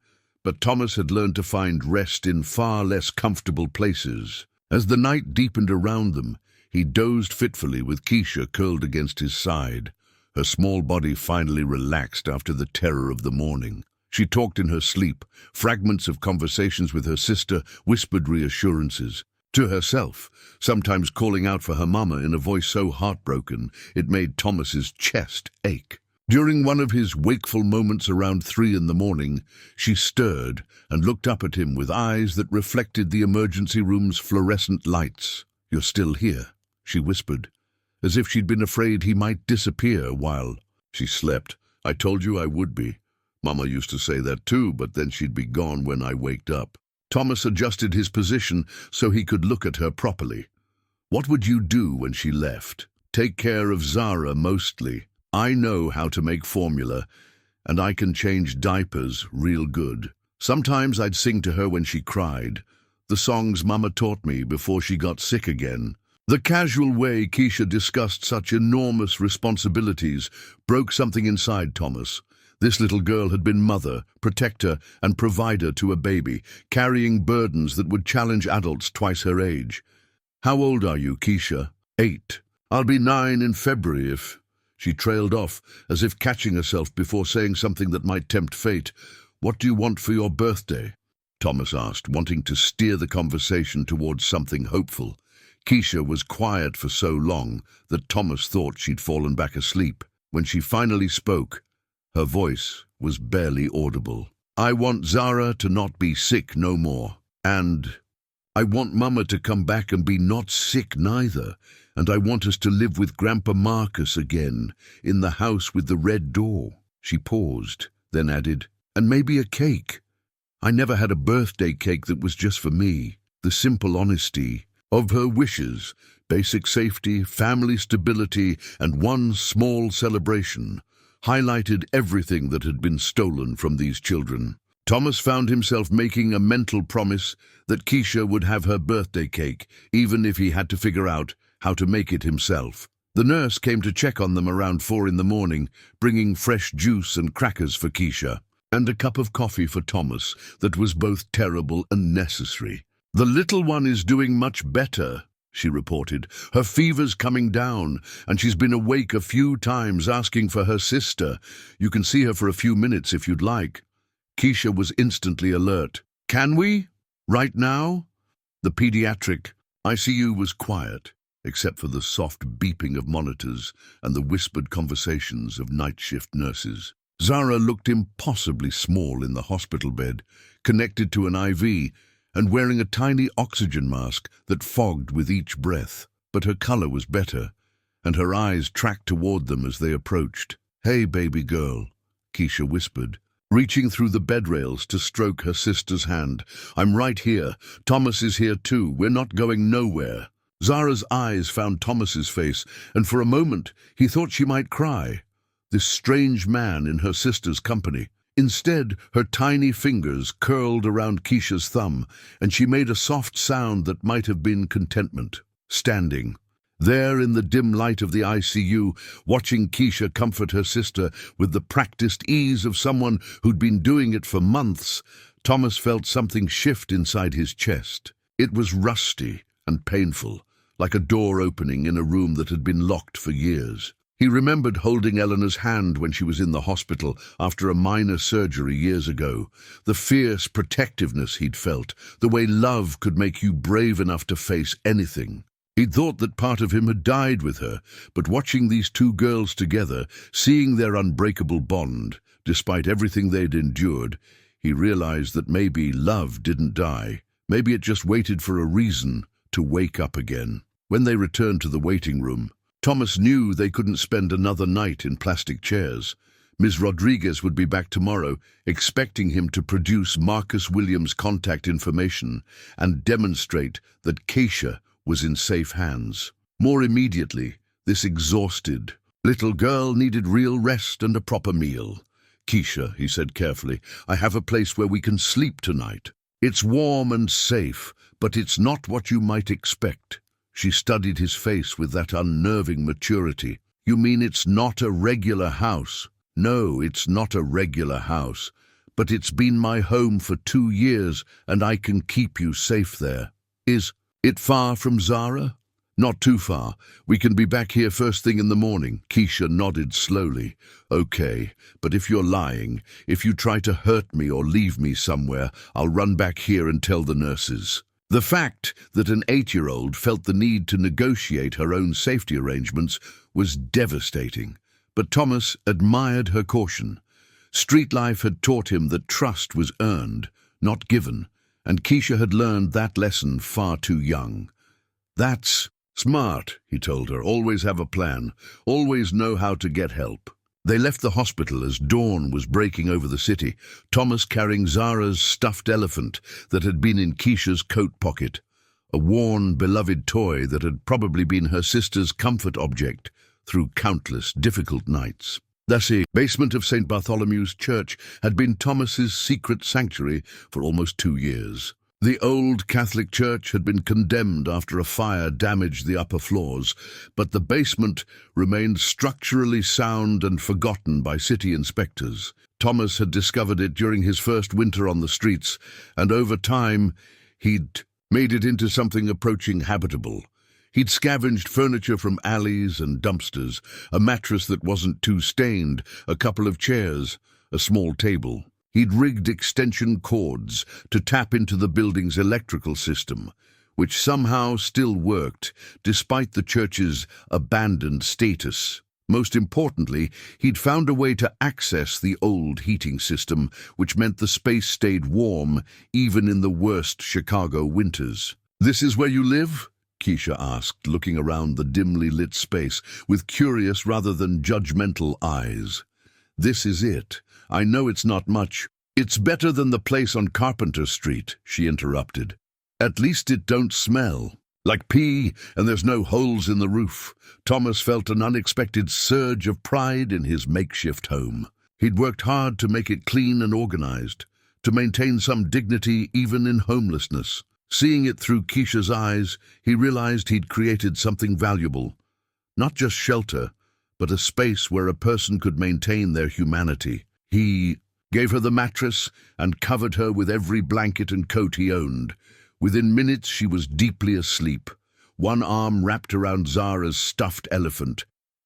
but Thomas had learned to find rest in far less comfortable places. As the night deepened around them, he dozed fitfully with Keisha curled against his side. Her small body finally relaxed after the terror of the morning. She talked in her sleep, fragments of conversations with her sister, whispered reassurances. To herself, sometimes calling out for her mama in a voice so heartbroken it made Thomas's chest ache. During one of his wakeful moments around 3 in the morning, she stirred and looked up at him with eyes that reflected the emergency room's fluorescent lights. "You're still here," she whispered, as if she'd been afraid he might disappear while she slept. "I told you I would be. Mama used to say that too, but then she'd be gone when I waked up." Thomas adjusted his position so he could look at her properly. "What would you do when she left?" "Take care of Zara mostly. I know how to make formula, and I can change diapers real good. Sometimes I'd sing to her when she cried, the songs Mama taught me before she got sick again." The casual way Keisha discussed such enormous responsibilities broke something inside Thomas. This little girl had been mother, protector, and provider to a baby, carrying burdens that would challenge adults twice her age. "How old are you, Keisha?" 8. "I'll be 9 in February if—" She trailed off, as if catching herself before saying something that might tempt fate. "What do you want for your birthday?" Thomas asked, wanting to steer the conversation towards something hopeful. Keisha was quiet for so long that Thomas thought she'd fallen back asleep. When she finally spoke, her voice was barely audible. "I want Zara to not be sick no more. And I want Mama to come back and be not sick neither. And I want us to live with Grandpa Marcus again, in the house with the red door." She paused, then added, "And maybe a cake. I never had a birthday cake that was just for me." The simple honesty of her wishes, basic safety, family stability, and one small celebration, highlighted everything that had been stolen from these children. Thomas found himself making a mental promise that Keisha would have her birthday cake, even if he had to figure out how to make it himself. The nurse came to check on them around 4 in the morning, bringing fresh juice and crackers for Keisha, and a cup of coffee for Thomas that was both terrible and necessary. "The little one is doing much better," she reported. "Her fever's coming down, and she's been awake a few times asking for her sister. You can see her for a few minutes if you'd like." Keisha was instantly alert. "Can we? Right now?" The pediatric ICU was quiet, except for the soft beeping of monitors and the whispered conversations of night shift nurses. Zara looked impossibly small in the hospital bed, connected to an IV, and wearing a tiny oxygen mask that fogged with each breath. But her color was better, and her eyes tracked toward them as they approached. "Hey, baby girl," Keisha whispered, reaching through the bed rails to stroke her sister's hand. "I'm right here. Thomas is here too. We're not going nowhere." Zara's eyes found Thomas's face, and for a moment he thought she might cry. This strange man in her sister's company. Instead, her tiny fingers curled around Keisha's thumb, and she made a soft sound that might have been contentment. Standing there in the dim light of the ICU, watching Keisha comfort her sister with the practiced ease of someone who'd been doing it for months, Thomas felt something shift inside his chest. It was rusty and painful, like a door opening in a room that had been locked for years. He remembered holding Eleanor's hand when she was in the hospital after a minor surgery years ago. The fierce protectiveness he'd felt, the way love could make you brave enough to face anything. He'd thought that part of him had died with her, but watching these two girls together, seeing their unbreakable bond, despite everything they'd endured, he realized that maybe love didn't die. Maybe it just waited for a reason to wake up again. When they returned to the waiting room, Thomas knew they couldn't spend another night in plastic chairs. Ms. Rodriguez would be back tomorrow, expecting him to produce Marcus Williams' contact information and demonstrate that Keisha was in safe hands. More immediately, this exhausted little girl needed real rest and a proper meal. "Keisha," he said carefully, "I have a place where we can sleep tonight. It's warm and safe, but it's not what you might expect." She studied his face with that unnerving maturity. "You mean it's not a regular house?" "No, it's not a regular house, but it's been my home for 2 years and I can keep you safe there." "Is it far from Zara?" "Not too far. We can be back here first thing in the morning." Keisha nodded slowly. "Okay, but if you're lying, if you try to hurt me or leave me somewhere, I'll run back here and tell the nurses." The fact that an 8-year-old felt the need to negotiate her own safety arrangements was devastating, but Thomas admired her caution. Street life had taught him that trust was earned, not given, and Keisha had learned that lesson far too young. "That's smart," he told her. "Always have a plan. Always know how to get help." They left the hospital as dawn was breaking over the city, Thomas carrying Zara's stuffed elephant that had been in Keisha's coat pocket, a worn, beloved toy that had probably been her sister's comfort object through countless difficult nights. The basement of St. Bartholomew's Church had been Thomas's secret sanctuary for almost 2 years. The old Catholic church had been condemned after a fire damaged the upper floors, but the basement remained structurally sound and forgotten by city inspectors. Thomas had discovered it during his first winter on the streets, and over time he'd made it into something approaching habitable. He'd scavenged furniture from alleys and dumpsters, a mattress that wasn't too stained, a couple of chairs, a small table. He'd rigged extension cords to tap into the building's electrical system, which somehow still worked despite the church's abandoned status. Most importantly, he'd found a way to access the old heating system, which meant the space stayed warm even in the worst Chicago winters. "This is where you live?" Keisha asked, looking around the dimly lit space with curious rather than judgmental eyes. "This is it. I know it's not much." "It's better than the place on Carpenter Street," she interrupted. "At least it don't smell like pee, and there's no holes in the roof." Thomas felt an unexpected surge of pride in his makeshift home. He'd worked hard to make it clean and organized, to maintain some dignity even in homelessness. Seeing it through Keisha's eyes, he realized he'd created something valuable. Not just shelter, but a space where a person could maintain their humanity. He gave her the mattress and covered her with every blanket and coat he owned. Within minutes she was deeply asleep, one arm wrapped around Zara's stuffed elephant,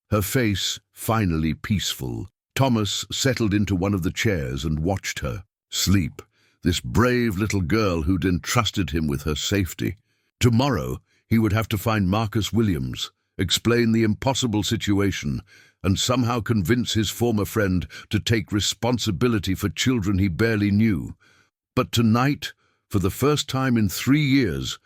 her face finally peaceful. Thomas settled into one of the chairs and watched her sleep, this brave little girl who'd entrusted him with her safety. Tomorrow he would have to find Marcus Williams, explain the impossible situation, and somehow convince his former friend to take responsibility for children he barely knew. But tonight, for the first time in 3 years,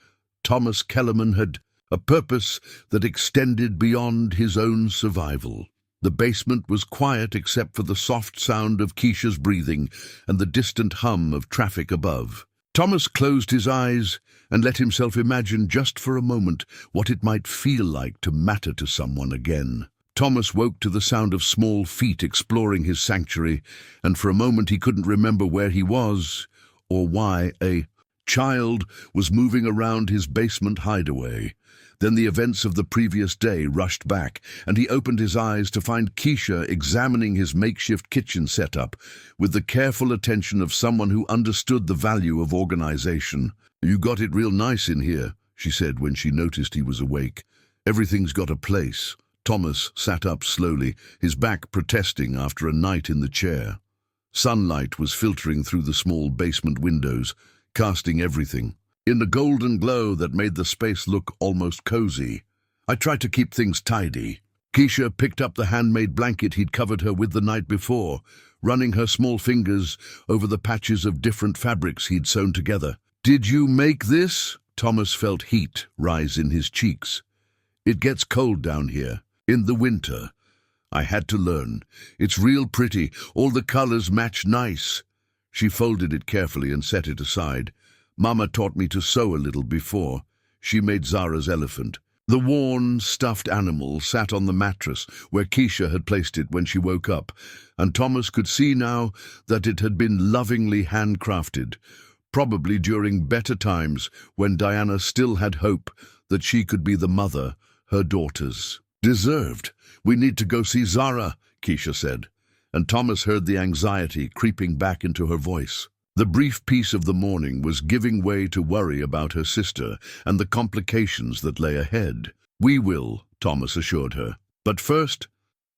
Thomas Kellerman had a purpose that extended beyond his own survival. The basement was quiet except for the soft sound of Keisha's breathing and the distant hum of traffic above. Thomas closed his eyes and let himself imagine just for a moment what it might feel like to matter to someone again. Thomas woke to the sound of small feet exploring his sanctuary, and for a moment he couldn't remember where he was or why a child was moving around his basement hideaway. Then the events of the previous day rushed back, and he opened his eyes to find Keisha examining his makeshift kitchen setup with the careful attention of someone who understood the value of organization. "You got it real nice in here," she said when she noticed he was awake. "Everything's got a place." Thomas sat up slowly, his back protesting after a night in the chair. Sunlight was filtering through the small basement windows, casting everything in the golden glow that made the space look almost cozy. I tried to keep things tidy. Keisha picked up the handmade blanket he'd covered her with the night before, running her small fingers over the patches of different fabrics he'd sewn together. "Did you make this?" Thomas felt heat rise in his cheeks. "It gets cold down here, in the winter. I had to learn. It's real pretty. All the colors match nice." She folded it carefully and set it aside. "Mama taught me to sew a little before." She made Zara's elephant. The worn, stuffed animal sat on the mattress where Keisha had placed it when she woke up, and Thomas could see now that it had been lovingly handcrafted, probably during better times when Diana still had hope that she could be the mother her daughters deserved. "We need to go see Zara," Keisha said, and Thomas heard the anxiety creeping back into her voice. The brief peace of the morning was giving way to worry about her sister and the complications that lay ahead. "We will," Thomas assured her. "But first,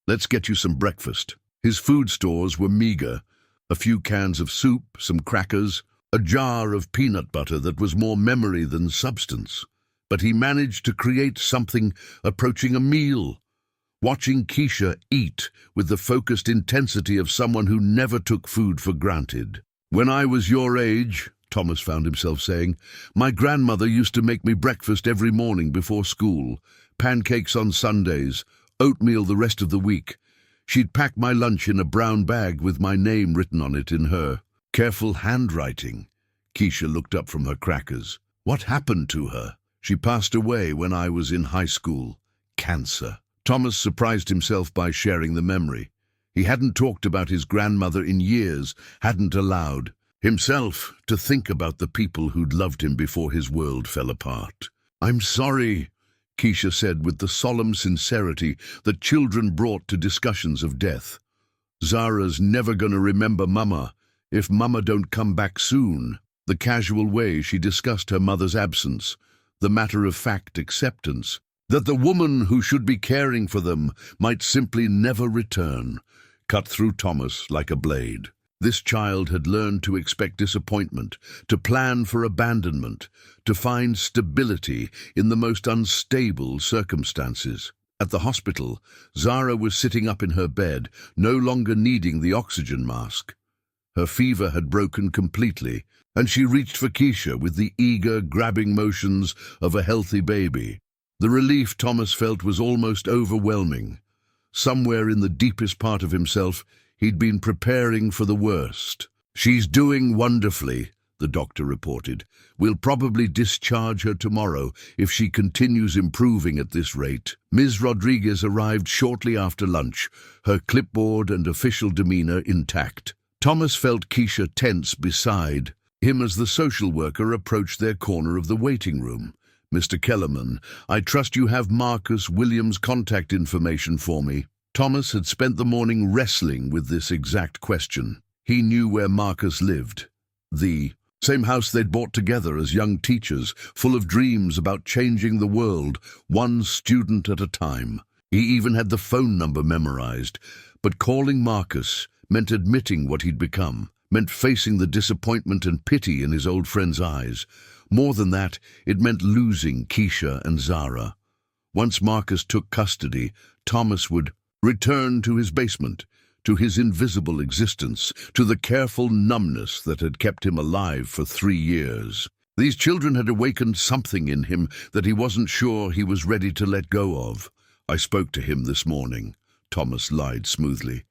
let's get you some breakfast." His food stores were meager. A few cans of soup, some crackers, a jar of peanut butter that was more memory than substance. But he managed to create something approaching a meal. Watching Keisha eat with the focused intensity of someone who never took food for granted. "When I was your age," Thomas found himself saying, "my grandmother used to make me breakfast every morning before school, pancakes on Sundays, oatmeal the rest of the week. She'd pack my lunch in a brown bag with my name written on it in her careful handwriting." Keisha looked up from her crackers. "What happened to her?" "She passed away when I was in high school. Cancer." Thomas surprised himself by sharing the memory. He hadn't talked about his grandmother in years, hadn't allowed himself to think about the people who'd loved him before his world fell apart. "I'm sorry," Keisha said with the solemn sincerity that children brought to discussions of death. "Zara's never gonna remember Mama if Mama don't come back soon." The casual way she discussed her mother's absence, the matter-of-fact acceptance that the woman who should be caring for them might simply never return, cut through Thomas like a blade. This child had learned to expect disappointment, to plan for abandonment, to find stability in the most unstable circumstances. At the hospital, Zara was sitting up in her bed, no longer needing the oxygen mask. Her fever had broken completely, and she reached for Keisha with the eager, grabbing motions of a healthy baby. The relief Thomas felt was almost overwhelming. Somewhere in the deepest part of himself, he'd been preparing for the worst. "She's doing wonderfully," the doctor reported. "We'll probably discharge her tomorrow if she continues improving at this rate." Ms. Rodriguez arrived shortly after lunch, her clipboard and official demeanor intact. Thomas felt Keisha tense beside him as the social worker approached their corner of the waiting room. "Mr. Kellerman, I trust you have Marcus Williams' contact information for me." Thomas had spent the morning wrestling with this exact question. He knew where Marcus lived. The same house they'd bought together as young teachers, full of dreams about changing the world, one student at a time. He even had the phone number memorized. But calling Marcus meant admitting what he'd become, meant facing the disappointment and pity in his old friend's eyes. More than that, it meant losing Keisha and Zara. Once Marcus took custody, Thomas would return to his basement, to his invisible existence, to the careful numbness that had kept him alive for 3 years. These children had awakened something in him that he wasn't sure he was ready to let go of. "I spoke to him this morning," Thomas lied smoothly.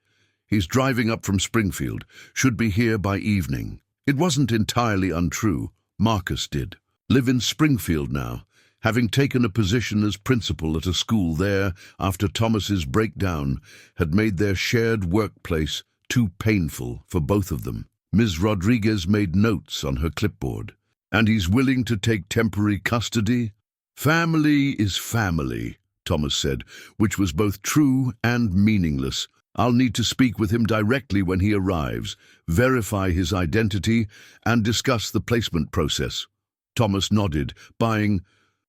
"He's driving up from Springfield, should be here by evening." It wasn't entirely untrue. Marcus did live in Springfield now, having taken a position as principal at a school there after Thomas's breakdown had made their shared workplace too painful for both of them. Ms. Rodriguez made notes on her clipboard. "And he's willing to take temporary custody?" "Family is family," Thomas said, which was both true and meaningless. "I'll need to speak with him directly when he arrives, verify his identity, and discuss the placement process." Thomas nodded, buying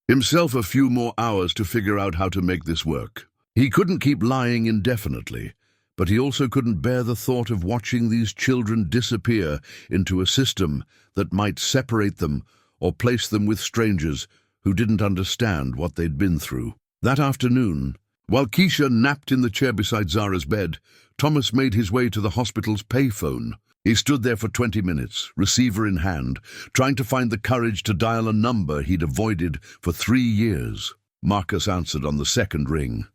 himself a few more hours to figure out how to make this work. He couldn't keep lying indefinitely, but he also couldn't bear the thought of watching these children disappear into a system that might separate them or place them with strangers who didn't understand what they'd been through. That afternoon, while Keisha napped in the chair beside Zara's bed, Thomas made his way to the hospital's payphone. He stood there for 20 minutes, receiver in hand, trying to find the courage to dial a number he'd avoided for 3 years. Marcus answered on the second ring.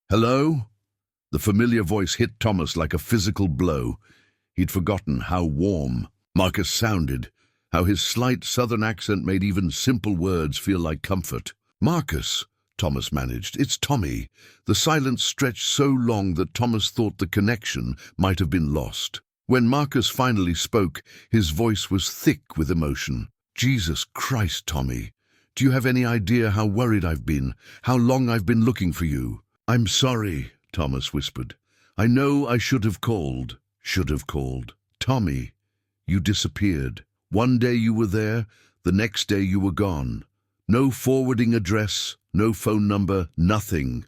"Hello?" The familiar voice hit Thomas like a physical blow. He'd forgotten how warm Marcus sounded, how his slight southern accent made even simple words feel like comfort. "Marcus," Thomas managed, "it's Tommy." The silence stretched so long that Thomas thought the connection might have been lost. When Marcus finally spoke, his voice was thick with emotion. "Jesus Christ, Tommy. Do you have any idea how worried I've been? How long I've been looking for you?" "I'm sorry," Thomas whispered. "I know I should have called. Tommy, you disappeared. One day you were there, the next day you were gone. No forwarding address, no phone number, nothing.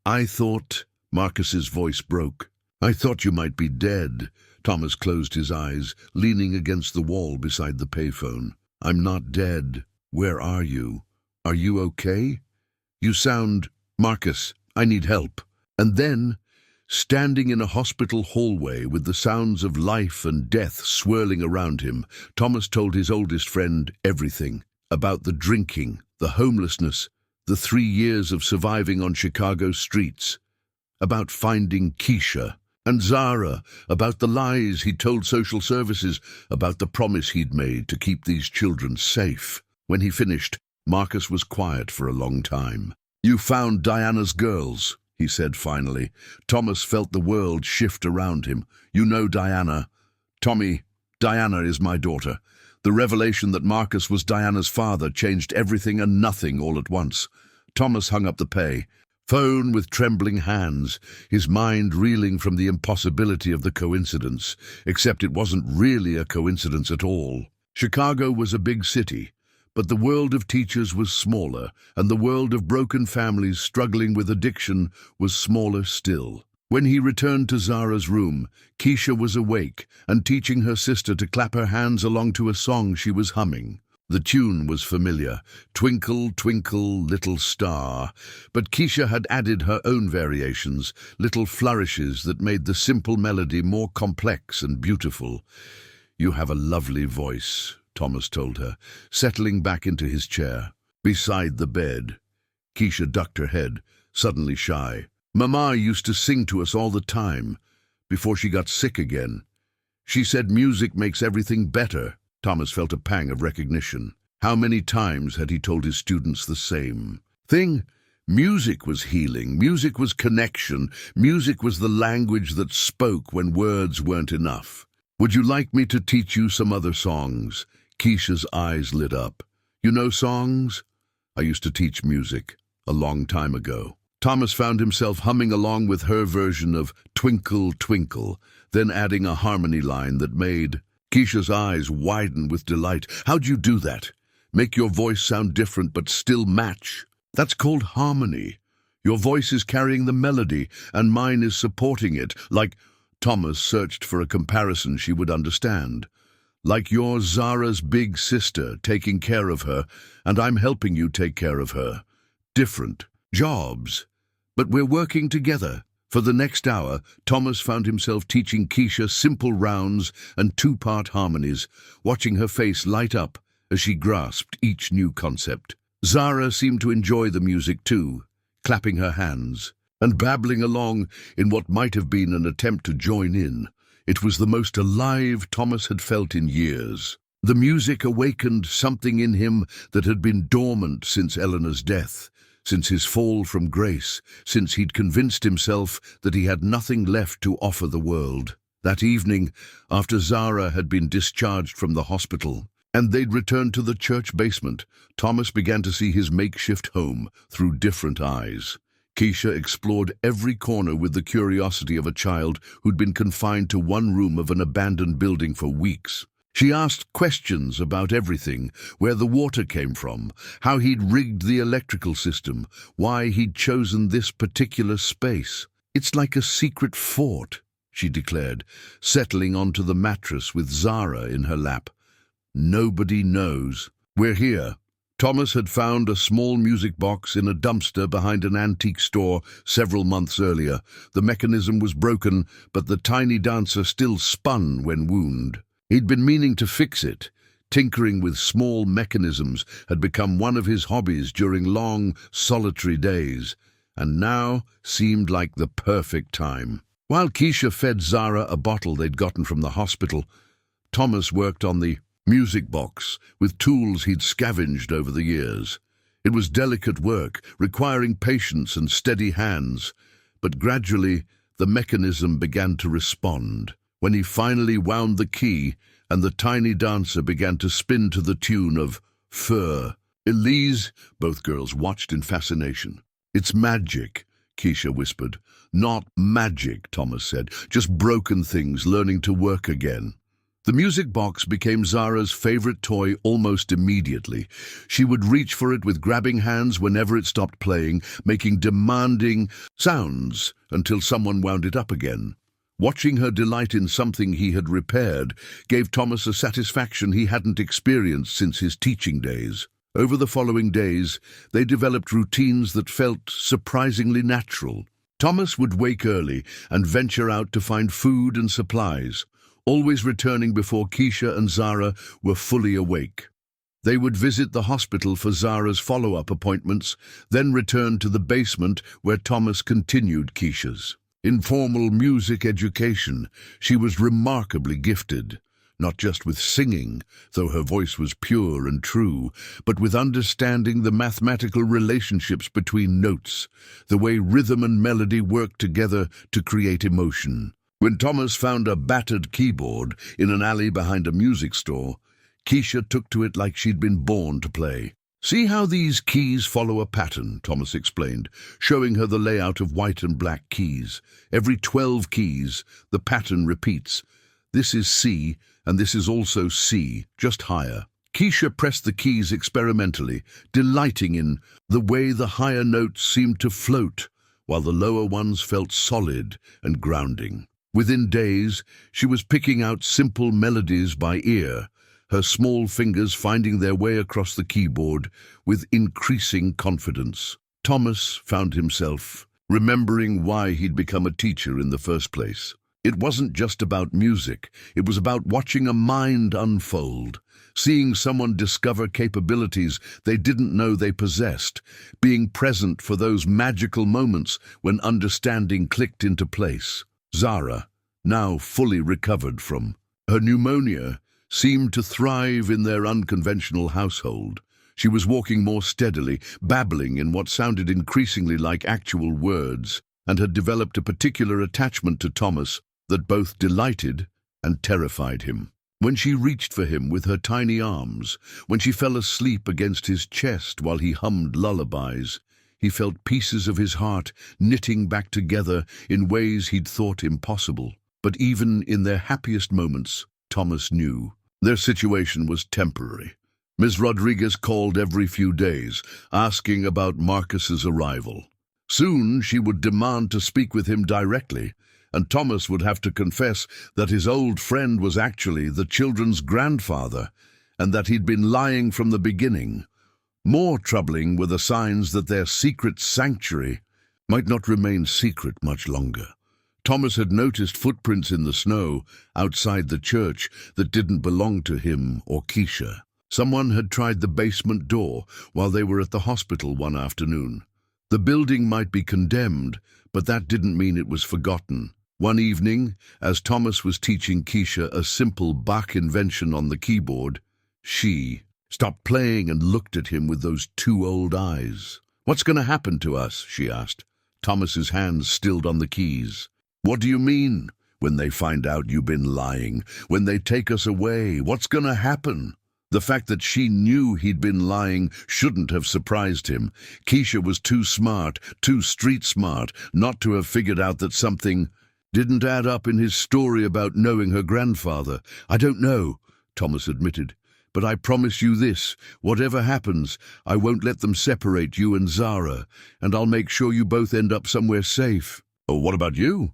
I thought—" Marcus's voice broke. "I thought you might be dead." Thomas closed his eyes, leaning against the wall beside the payphone. "I'm not dead. Where are you? Are you okay? You sound— Marcus, I need help." And then, standing in a hospital hallway with the sounds of life and death swirling around him, Thomas told his oldest friend everything. About the drinking, the homelessness, the 3 years of surviving on Chicago's streets. About finding Keisha and Zara, about the lies he'd told social services, about the promise he'd made to keep these children safe. When he finished, Marcus was quiet for a long time. "You found Diana's girls," he said finally. Thomas felt the world shift around him. "You know Diana." "Tommy, Diana is my daughter." The revelation that Marcus was Diana's father changed everything and nothing all at once. Thomas hung up the phone with trembling hands, his mind reeling from the impossibility of the coincidence, except it wasn't really a coincidence at all. Chicago was a big city, but the world of teachers was smaller, and the world of broken families struggling with addiction was smaller still. When he returned to Zara's room, Keisha was awake and teaching her sister to clap her hands along to a song she was humming. The tune was familiar, "Twinkle, Twinkle, Little Star," but Keisha had added her own variations, little flourishes that made the simple melody more complex and beautiful. "You have a lovely voice," Thomas told her, settling back into his chair. Beside the bed, Keisha ducked her head, suddenly shy. "Mama used to sing to us all the time, before she got sick again. She said music makes everything better." Thomas felt a pang of recognition. How many times had he told his students the same thing? Music was healing, music was connection, music was the language that spoke when words weren't enough. "Would you like me to teach you some other songs?" Keisha's eyes lit up. "You know songs? I used to teach music, a long time ago." Thomas found himself humming along with her version of "Twinkle, Twinkle," then adding a harmony line that made Keisha's eyes widen with delight. "How'd you do that? Make your voice sound different but still match?" "That's called harmony. Your voice is carrying the melody, and mine is supporting it, like—" Thomas searched for a comparison she would understand. "Like you're Zara's big sister, taking care of her, and I'm helping you take care of her. Different jobs, but we're working together." For the next hour, Thomas found himself teaching Keisha simple rounds and 2-part harmonies, watching her face light up as she grasped each new concept. Zara seemed to enjoy the music too, clapping her hands and babbling along in what might have been an attempt to join in. It was the most alive Thomas had felt in years. The music awakened something in him that had been dormant since Eleanor's death, since his fall from grace, since he'd convinced himself that he had nothing left to offer the world. That evening, after Zara had been discharged from the hospital, and they'd returned to the church basement, Thomas began to see his makeshift home through different eyes. Keisha explored every corner with the curiosity of a child who'd been confined to one room of an abandoned building for weeks. She asked questions about everything, where the water came from, how he'd rigged the electrical system, why he'd chosen this particular space. "It's like a secret fort," she declared, settling onto the mattress with Zara in her lap. "Nobody knows. We're here." Thomas had found a small music box in a dumpster behind an antique store several months earlier. The mechanism was broken, but the tiny dancer still spun when wound. He'd been meaning to fix it. Tinkering with small mechanisms had become one of his hobbies during long, solitary days, and now seemed like the perfect time. While Keisha fed Zara a bottle they'd gotten from the hospital, Thomas worked on the music box with tools he'd scavenged over the years. It was delicate work, requiring patience and steady hands, but gradually the mechanism began to respond. When he finally wound the key and the tiny dancer began to spin to the tune of Fur. "Elise," both girls watched in fascination. "It's magic," Keisha whispered. "Not magic," Thomas said. "Just broken things learning to work again." The music box became Zara's favorite toy almost immediately. She would reach for it with grabbing hands whenever it stopped playing, making demanding sounds until someone wound it up again. Watching her delight in something he had repaired gave Thomas a satisfaction he hadn't experienced since his teaching days. Over the following days, they developed routines that felt surprisingly natural. Thomas would wake early and venture out to find food and supplies, always returning before Keisha and Zara were fully awake. They would visit the hospital for Zara's follow-up appointments, then return to the basement where Thomas continued Keisha's informal music education. She was remarkably gifted, not just with singing, though her voice was pure and true, but with understanding the mathematical relationships between notes, the way rhythm and melody worked together to create emotion. When Thomas found a battered keyboard in an alley behind a music store, Keisha took to it like she'd been born to play. "See how these keys follow a pattern," Thomas explained, showing her the layout of white and black keys. "Every 12 keys, the pattern repeats. This is C, and this is also C, just higher." Keisha pressed the keys experimentally, delighting in the way the higher notes seemed to float, while the lower ones felt solid and grounding. Within days, she was picking out simple melodies by ear, her small fingers finding their way across the keyboard with increasing confidence. Thomas found himself remembering why he'd become a teacher in the first place. It wasn't just about music, it was about watching a mind unfold, seeing someone discover capabilities they didn't know they possessed, being present for those magical moments when understanding clicked into place. Zara, now fully recovered from her pneumonia, seemed to thrive in their unconventional household. She was walking more steadily, babbling in what sounded increasingly like actual words, and had developed a particular attachment to Thomas that both delighted and terrified him. When she reached for him with her tiny arms, when she fell asleep against his chest while he hummed lullabies, he felt pieces of his heart knitting back together in ways he'd thought impossible. But even in their happiest moments, Thomas knew their situation was temporary. Ms. Rodriguez called every few days, asking about Marcus's arrival. Soon she would demand to speak with him directly, and Thomas would have to confess that his old friend was actually the children's grandfather, and that he'd been lying from the beginning. More troubling were the signs that their secret sanctuary might not remain secret much longer. Thomas had noticed footprints in the snow outside the church that didn't belong to him or Keisha. Someone had tried the basement door while they were at the hospital one afternoon. The building might be condemned, but that didn't mean it was forgotten. One evening, as Thomas was teaching Keisha a simple Bach invention on the keyboard, she stopped playing and looked at him with those two old eyes. "What's going to happen to us?" she asked. Thomas's hands stilled on the keys. "What do you mean? When they find out you've been lying? When they take us away? What's going to happen?" The fact that she knew he'd been lying shouldn't have surprised him. Keisha was too smart, too street smart, not to have figured out that something didn't add up in his story about knowing her grandfather. "I don't know," Thomas admitted. "But I promise you this, whatever happens, I won't let them separate you and Zara, and I'll make sure you both end up somewhere safe." "Oh, what about you?"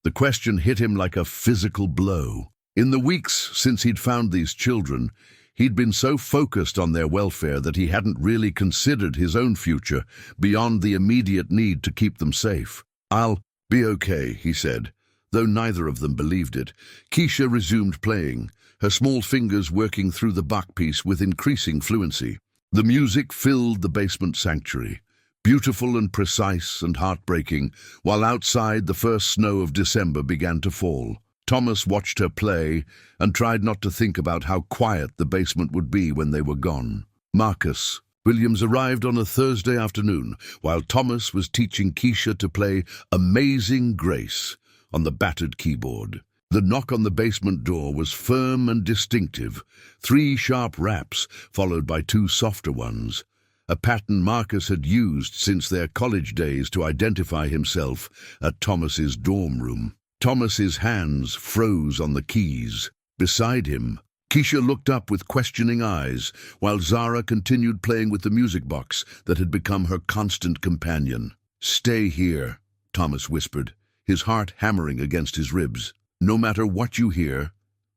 The question hit him like a physical blow. In the weeks since he'd found these children, he'd been so focused on their welfare that he hadn't really considered his own future beyond the immediate need to keep them safe. "I'll be okay," he said, though neither of them believed it. Keisha resumed playing, her small fingers working through the Bach piece with increasing fluency. The music filled the basement sanctuary, beautiful and precise and heartbreaking, while outside the first snow of December began to fall. Thomas watched her play and tried not to think about how quiet the basement would be when they were gone. Marcus Williams arrived on a Thursday afternoon while Thomas was teaching Keisha to play Amazing Grace on the battered keyboard. The knock on the basement door was firm and distinctive, 3 sharp raps followed by 2 softer ones, a pattern Marcus had used since their college days to identify himself at Thomas's dorm room. Thomas's hands froze on the keys. Beside him, Keisha looked up with questioning eyes, while Zara continued playing with the music box that had become her constant companion. "Stay here," Thomas whispered, his heart hammering against his ribs. "No matter what you hear,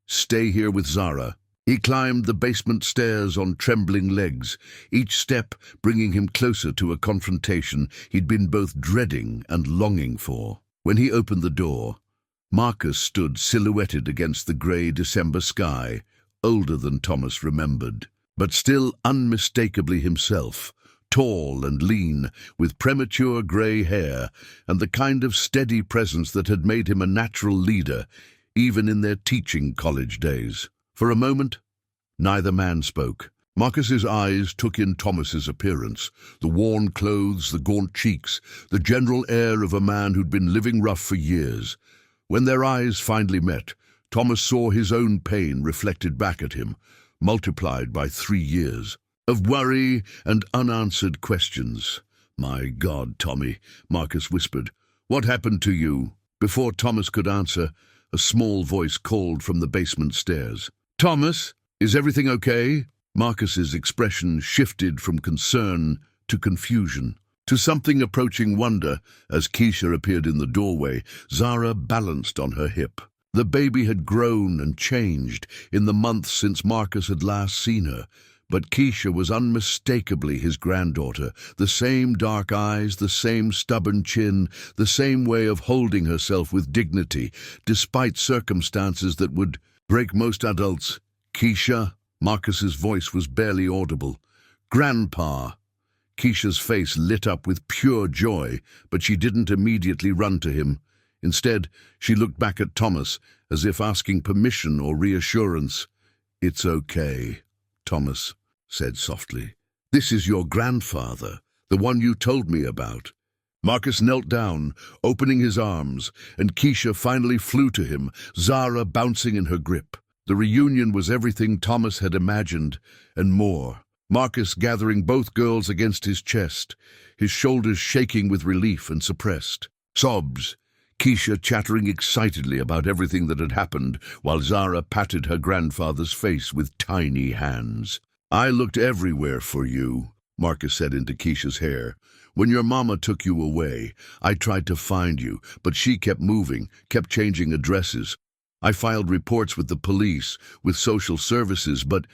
stay here with Zara." He climbed the basement stairs on trembling legs, each step bringing him closer to a confrontation he'd been both dreading and longing for. When he opened the door, Marcus stood silhouetted against the grey December sky, older than Thomas remembered, but still unmistakably himself, tall and lean, with premature grey hair and the kind of steady presence that had made him a natural leader, even in their teaching college days. For a moment, neither man spoke. Marcus's eyes took in Thomas's appearance, the worn clothes, the gaunt cheeks, the general air of a man who'd been living rough for years. When their eyes finally met, Thomas saw his own pain reflected back at him, multiplied by 3 years of worry and unanswered questions. "My God, Tommy," Marcus whispered, "what happened to you?" Before Thomas could answer, a small voice called from the basement stairs. "Thomas, is everything okay?" Marcus's expression shifted from concern to confusion, to something approaching wonder as Keisha appeared in the doorway. Zara balanced on her hip. The baby had grown and changed in the months since Marcus had last seen her, but Keisha was unmistakably his granddaughter, the same dark eyes, the same stubborn chin, the same way of holding herself with dignity, despite circumstances that would break most adults. "Keisha?" Marcus's voice was barely audible. "Grandpa." Keisha's face lit up with pure joy, but she didn't immediately run to him. Instead, she looked back at Thomas, as if asking permission or reassurance. "It's okay," Thomas said softly. "This is your grandfather, the one you told me about." Marcus knelt down, opening his arms, and Keisha finally flew to him, Zara bouncing in her grip. The reunion was everything Thomas had imagined, and more. Marcus gathering both girls against his chest, his shoulders shaking with relief and suppressed sobs. Keisha chattering excitedly about everything that had happened, while Zara patted her grandfather's face with tiny hands. "I looked everywhere for you," Marcus said into Keisha's hair. "When your mama took you away, I tried to find you, but she kept moving, kept changing addresses. I filed reports with the police, with social services, but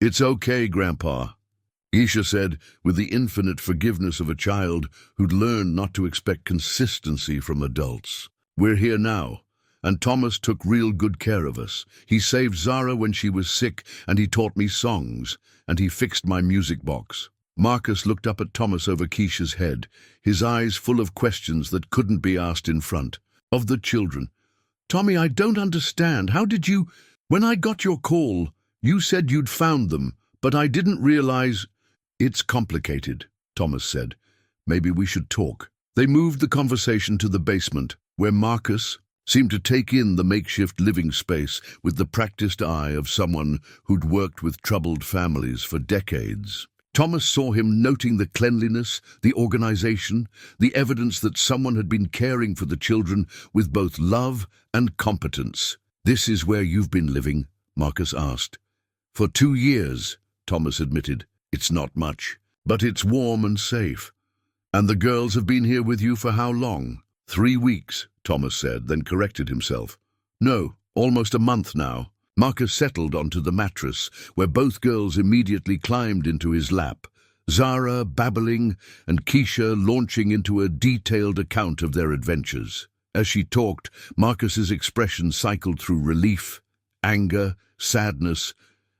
it's okay, Grandpa," Keisha said, with the infinite forgiveness of a child who'd learned not to expect consistency from adults. "We're here now, and Thomas took real good care of us. He saved Zara when she was sick, and he taught me songs, and he fixed my music box." Marcus looked up at Thomas over Keisha's head, his eyes full of questions that couldn't be asked in front of the children. "Tommy, I don't understand. How did you... When I got your call, you said you'd found them, but I didn't realize..." "It's complicated," Thomas said. "Maybe we should talk." They moved the conversation to the basement, where Marcus seemed to take in the makeshift living space with the practiced eye of someone who'd worked with troubled families for decades. Thomas saw him noting the cleanliness, the organization, the evidence that someone had been caring for the children with both love and competence. "This is where you've been living?" Marcus asked. For 2 years, Thomas admitted. It's not much, but it's warm and safe. And the girls have been here with you for how long? 3 weeks, Thomas said, then corrected himself. No, almost a month now. Marcus settled onto the mattress, where both girls immediately climbed into his lap, Zara babbling and Keisha launching into a detailed account of their adventures. As she talked, Marcus's expression cycled through relief, anger, sadness,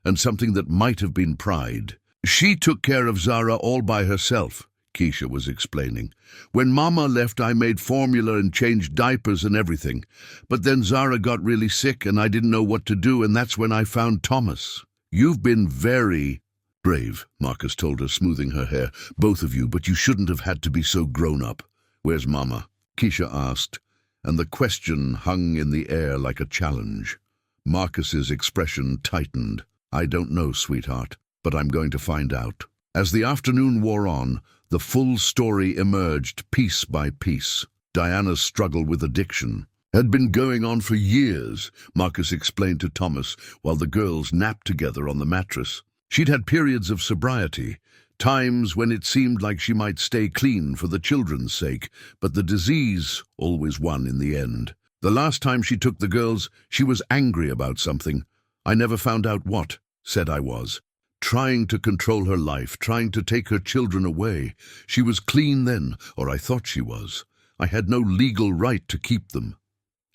and something that might have been pride. She took care of Zara all by herself, Keisha was explaining. When Mama left, I made formula and changed diapers and everything. But then Zara got really sick and I didn't know what to do, and that's when I found Thomas. You've been very brave, Marcus told her, smoothing her hair. Both of you, but you shouldn't have had to be so grown up. Where's Mama? Keisha asked, and the question hung in the air like a challenge. Marcus's expression tightened. I don't know, sweetheart, but I'm going to find out. As the afternoon wore on, the full story emerged piece by piece. Diana's struggle with addiction had been going on for years, Marcus explained to Thomas while the girls napped together on the mattress. She'd had periods of sobriety, times when it seemed like she might stay clean for the children's sake, but the disease always won in the end. The last time she took the girls, she was angry about something. I never found out what, said I was. Trying to control her life, trying to take her children away. She was clean then, or I thought she was. I had no legal right to keep them.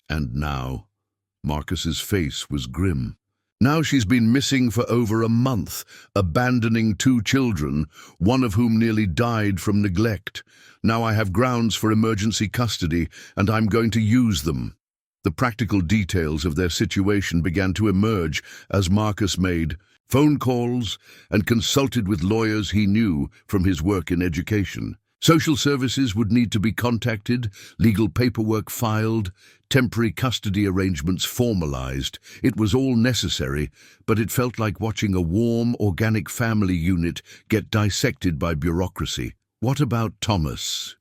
And now, Marcus's face was grim. Now she's been missing for over a month, abandoning 2 children, one of whom nearly died from neglect. Now I have grounds for emergency custody, and I'm going to use them. The practical details of their situation began to emerge as Marcus made phone calls and consulted with lawyers he knew from his work in education. Social services would need to be contacted, legal paperwork filed, temporary custody arrangements formalized. It was all necessary, but it felt like watching a warm, organic family unit get dissected by bureaucracy. What about Thomas?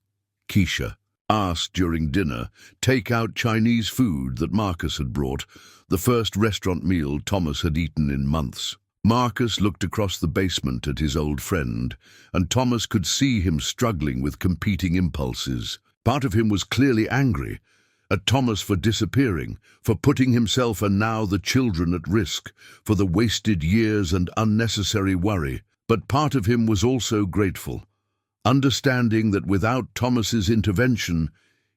Keisha asked during dinner. Take-out Chinese food that Marcus had brought, the first restaurant meal Thomas had eaten in months. Marcus looked across the basement at his old friend, and Thomas could see him struggling with competing impulses. Part of him was clearly angry at Thomas for disappearing, for putting himself and now the children at risk, for the wasted years and unnecessary worry. But part of him was also grateful, understanding that without Thomas's intervention,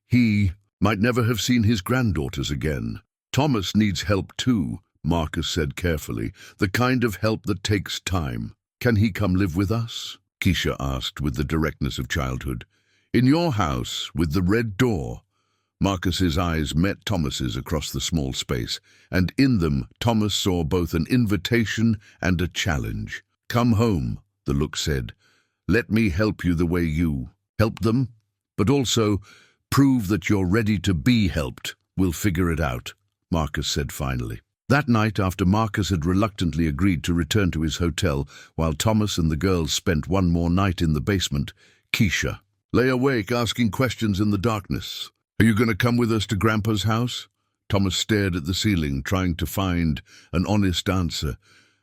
he might never have seen his granddaughters again. Thomas needs help too, Marcus said carefully, the kind of help that takes time. Can he come live with us? Keisha asked with the directness of childhood. In your house, with the red door? Marcus's eyes met Thomas's across the small space, and in them Thomas saw both an invitation and a challenge. Come home, the look said. Let me help you the way you help them, but also prove that you're ready to be helped. We'll figure it out, Marcus said finally. That night, after Marcus had reluctantly agreed to return to his hotel, while Thomas and the girls spent one more night in the basement, Keisha lay awake asking questions in the darkness. Are you going to come with us to Grandpa's house? Thomas stared at the ceiling, trying to find an honest answer.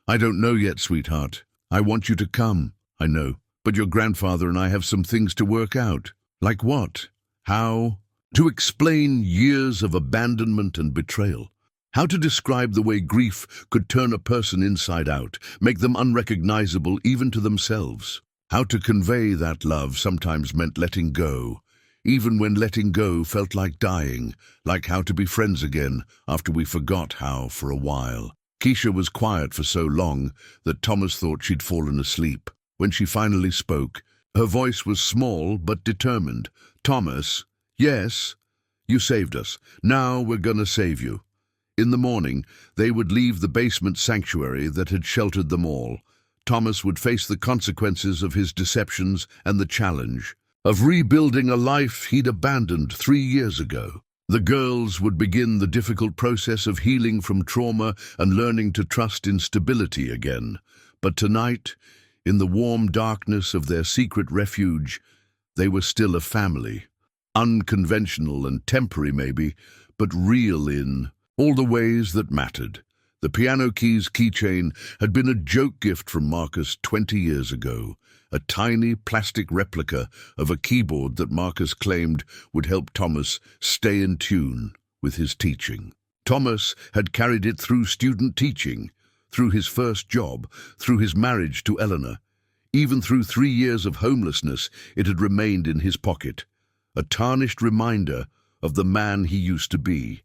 I don't know yet, sweetheart. I want you to come. I know. But your grandfather and I have some things to work out. Like what? How? To explain years of abandonment and betrayal. How to describe the way grief could turn a person inside out, make them unrecognizable even to themselves. How to convey that love sometimes meant letting go, even when letting go felt like dying, like how to be friends again after we forgot how for a while. Keisha was quiet for so long that Thomas thought she'd fallen asleep. When she finally spoke, her voice was small but determined. Thomas, yes, you saved us. Now we're gonna save you. In the morning, they would leave the basement sanctuary that had sheltered them all. Thomas would face the consequences of his deceptions and the challenge of rebuilding a life he'd abandoned 3 years ago. The girls would begin the difficult process of healing from trauma and learning to trust in stability again. But tonight, in the warm darkness of their secret refuge, they were still a family. Unconventional and temporary maybe, but real in all the ways that mattered. The piano keys keychain had been a joke gift from Marcus 20 years ago, a tiny plastic replica of a keyboard that Marcus claimed would help Thomas stay in tune with his teaching. Thomas had carried it through student teaching, through his first job, through his marriage to Eleanor. Even through 3 years of homelessness, it had remained in his pocket, a tarnished reminder of the man he used to be.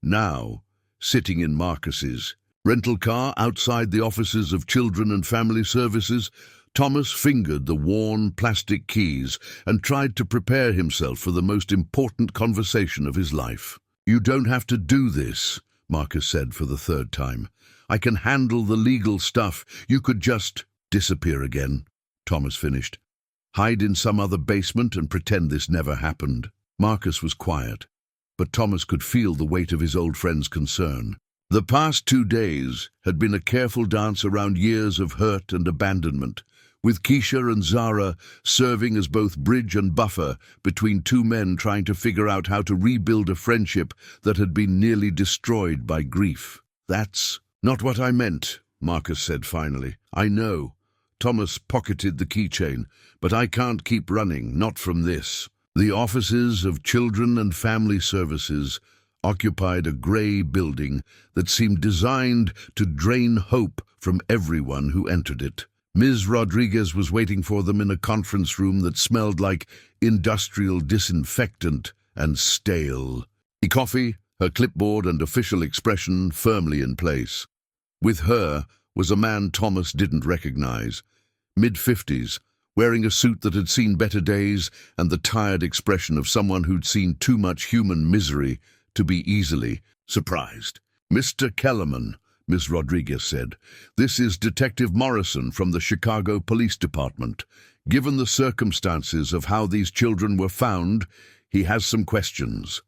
Now, sitting in Marcus's rental car outside the offices of Children and Family Services, Thomas fingered the worn plastic keys and tried to prepare himself for the most important conversation of his life. "You don't have to do this," Marcus said for the 3rd time. "I can handle the legal stuff. You could just disappear again," Thomas finished. "Hide in some other basement and pretend this never happened." Marcus was quiet, but Thomas could feel the weight of his old friend's concern. The past 2 days had been a careful dance around years of hurt and abandonment, with Keisha and Zara serving as both bridge and buffer between 2 men trying to figure out how to rebuild a friendship that had been nearly destroyed by grief. "That's not what I meant," Marcus said finally. "I know." Thomas pocketed the keychain. "But I can't keep running, not from this." The offices of Children and Family Services occupied a grey building that seemed designed to drain hope from everyone who entered it. Ms. Rodriguez was waiting for them in a conference room that smelled like industrial disinfectant and stale. The coffee, her clipboard and official expression firmly in place. With her was a man Thomas didn't recognize, mid-50s, wearing a suit that had seen better days and the tired expression of someone who'd seen too much human misery to be easily surprised. "Mr. Kellerman," Miss Rodriguez said, "this is Detective Morrison from the Chicago Police Department. Given the circumstances of how these children were found, he has some questions."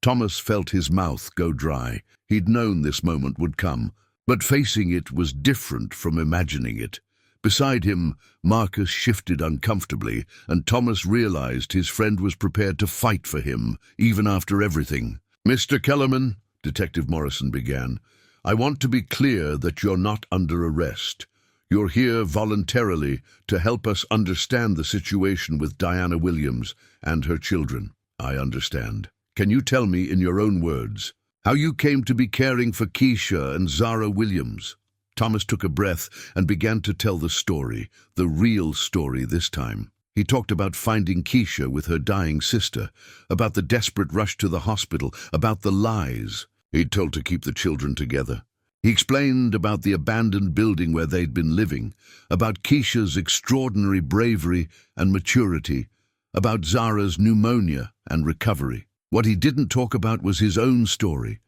Thomas felt his mouth go dry. He'd known this moment would come, but facing it was different from imagining it. Beside him, Marcus shifted uncomfortably, and Thomas realized his friend was prepared to fight for him, even after everything. "Mr. Kellerman," Detective Morrison began, "I want to be clear that you're not under arrest. You're here voluntarily to help us understand the situation with Diana Williams and her children." "I understand. Can you tell me in your own words how you came to be caring for Keisha and Zara Williams?" Thomas took a breath and began to tell the story, the real story this time. He talked about finding Keisha with her dying sister, about the desperate rush to the hospital, about the lies he'd told to keep the children together. He explained about the abandoned building where they'd been living, about Keisha's extraordinary bravery and maturity, about Zara's pneumonia and recovery. What he didn't talk about was his own story,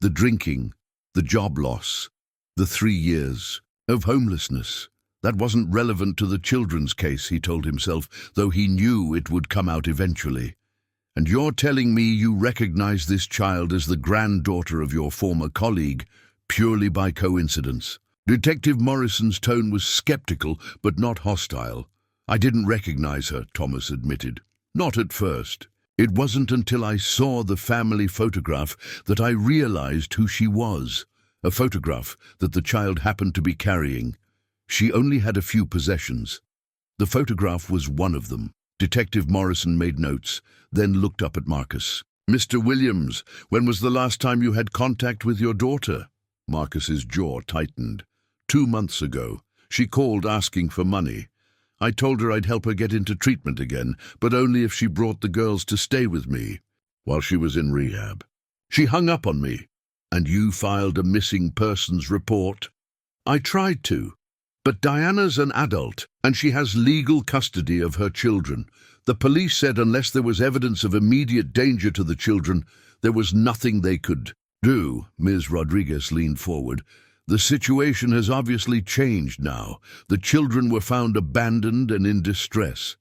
the drinking, the job loss, the 3 years of homelessness. That wasn't relevant to the children's case, he told himself, though he knew it would come out eventually. "And you're telling me you recognize this child as the granddaughter of your former colleague, purely by coincidence?" Detective Morrison's tone was skeptical, but not hostile. "I didn't recognize her," Thomas admitted. "Not at first. It wasn't until I saw the family photograph that I realized who she was. A photograph that the child happened to be carrying. She only had a few possessions. The photograph was one of them." Detective Morrison made notes, then looked up at Marcus. "Mr. Williams, when was the last time you had contact with your daughter?" Marcus's jaw tightened. 2 months ago. She called asking for money. I told her I'd help her get into treatment again, but only if she brought the girls to stay with me while she was in rehab. She hung up on me. "And you filed a missing persons report?" "I tried to. But Diana's an adult, and she has legal custody of her children. The police said unless there was evidence of immediate danger to the children, there was nothing they could do." Ms. Rodriguez leaned forward. "The situation has obviously changed now. The children were found abandoned and in distress.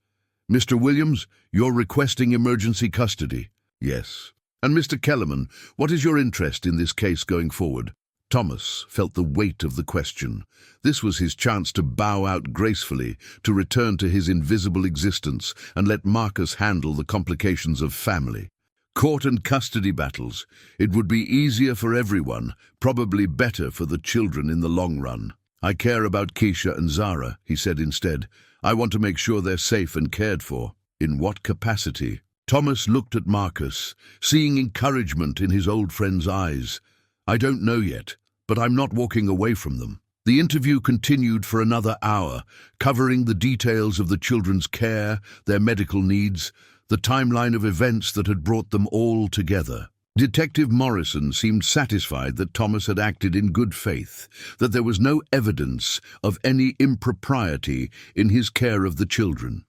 Mr. Williams, you're requesting emergency custody?" "Yes." "And Mr. Kellerman, what is your interest in this case going forward?" Thomas felt the weight of the question. This was his chance to bow out gracefully, to return to his invisible existence and let Marcus handle the complications of family. Court and custody battles. It would be easier for everyone, probably better for the children in the long run. I care about Keisha and Zara, he said instead. I want to make sure they're safe and cared for. In what capacity? Thomas looked at Marcus, seeing encouragement in his old friend's eyes. I don't know yet, but I'm not walking away from them. The interview continued for another hour, covering the details of the children's care, their medical needs, the timeline of events that had brought them all together. Detective Morrison seemed satisfied that Thomas had acted in good faith, that there was no evidence of any impropriety in his care of the children.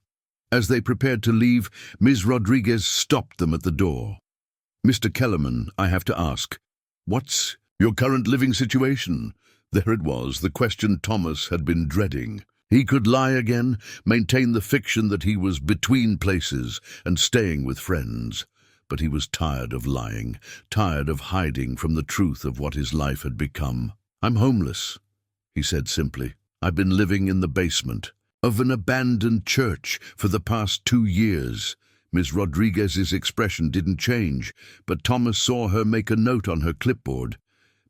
As they prepared to leave, Ms. Rodriguez stopped them at the door. Mr. Kellerman, I have to ask, what's your current living situation? There it was, the question Thomas had been dreading. He could lie again, maintain the fiction that he was between places and staying with friends. But he was tired of lying, tired of hiding from the truth of what his life had become. I'm homeless, he said simply. I've been living in the basement of an abandoned church for the past 2 years. Ms. Rodriguez's expression didn't change, but Thomas saw her make a note on her clipboard.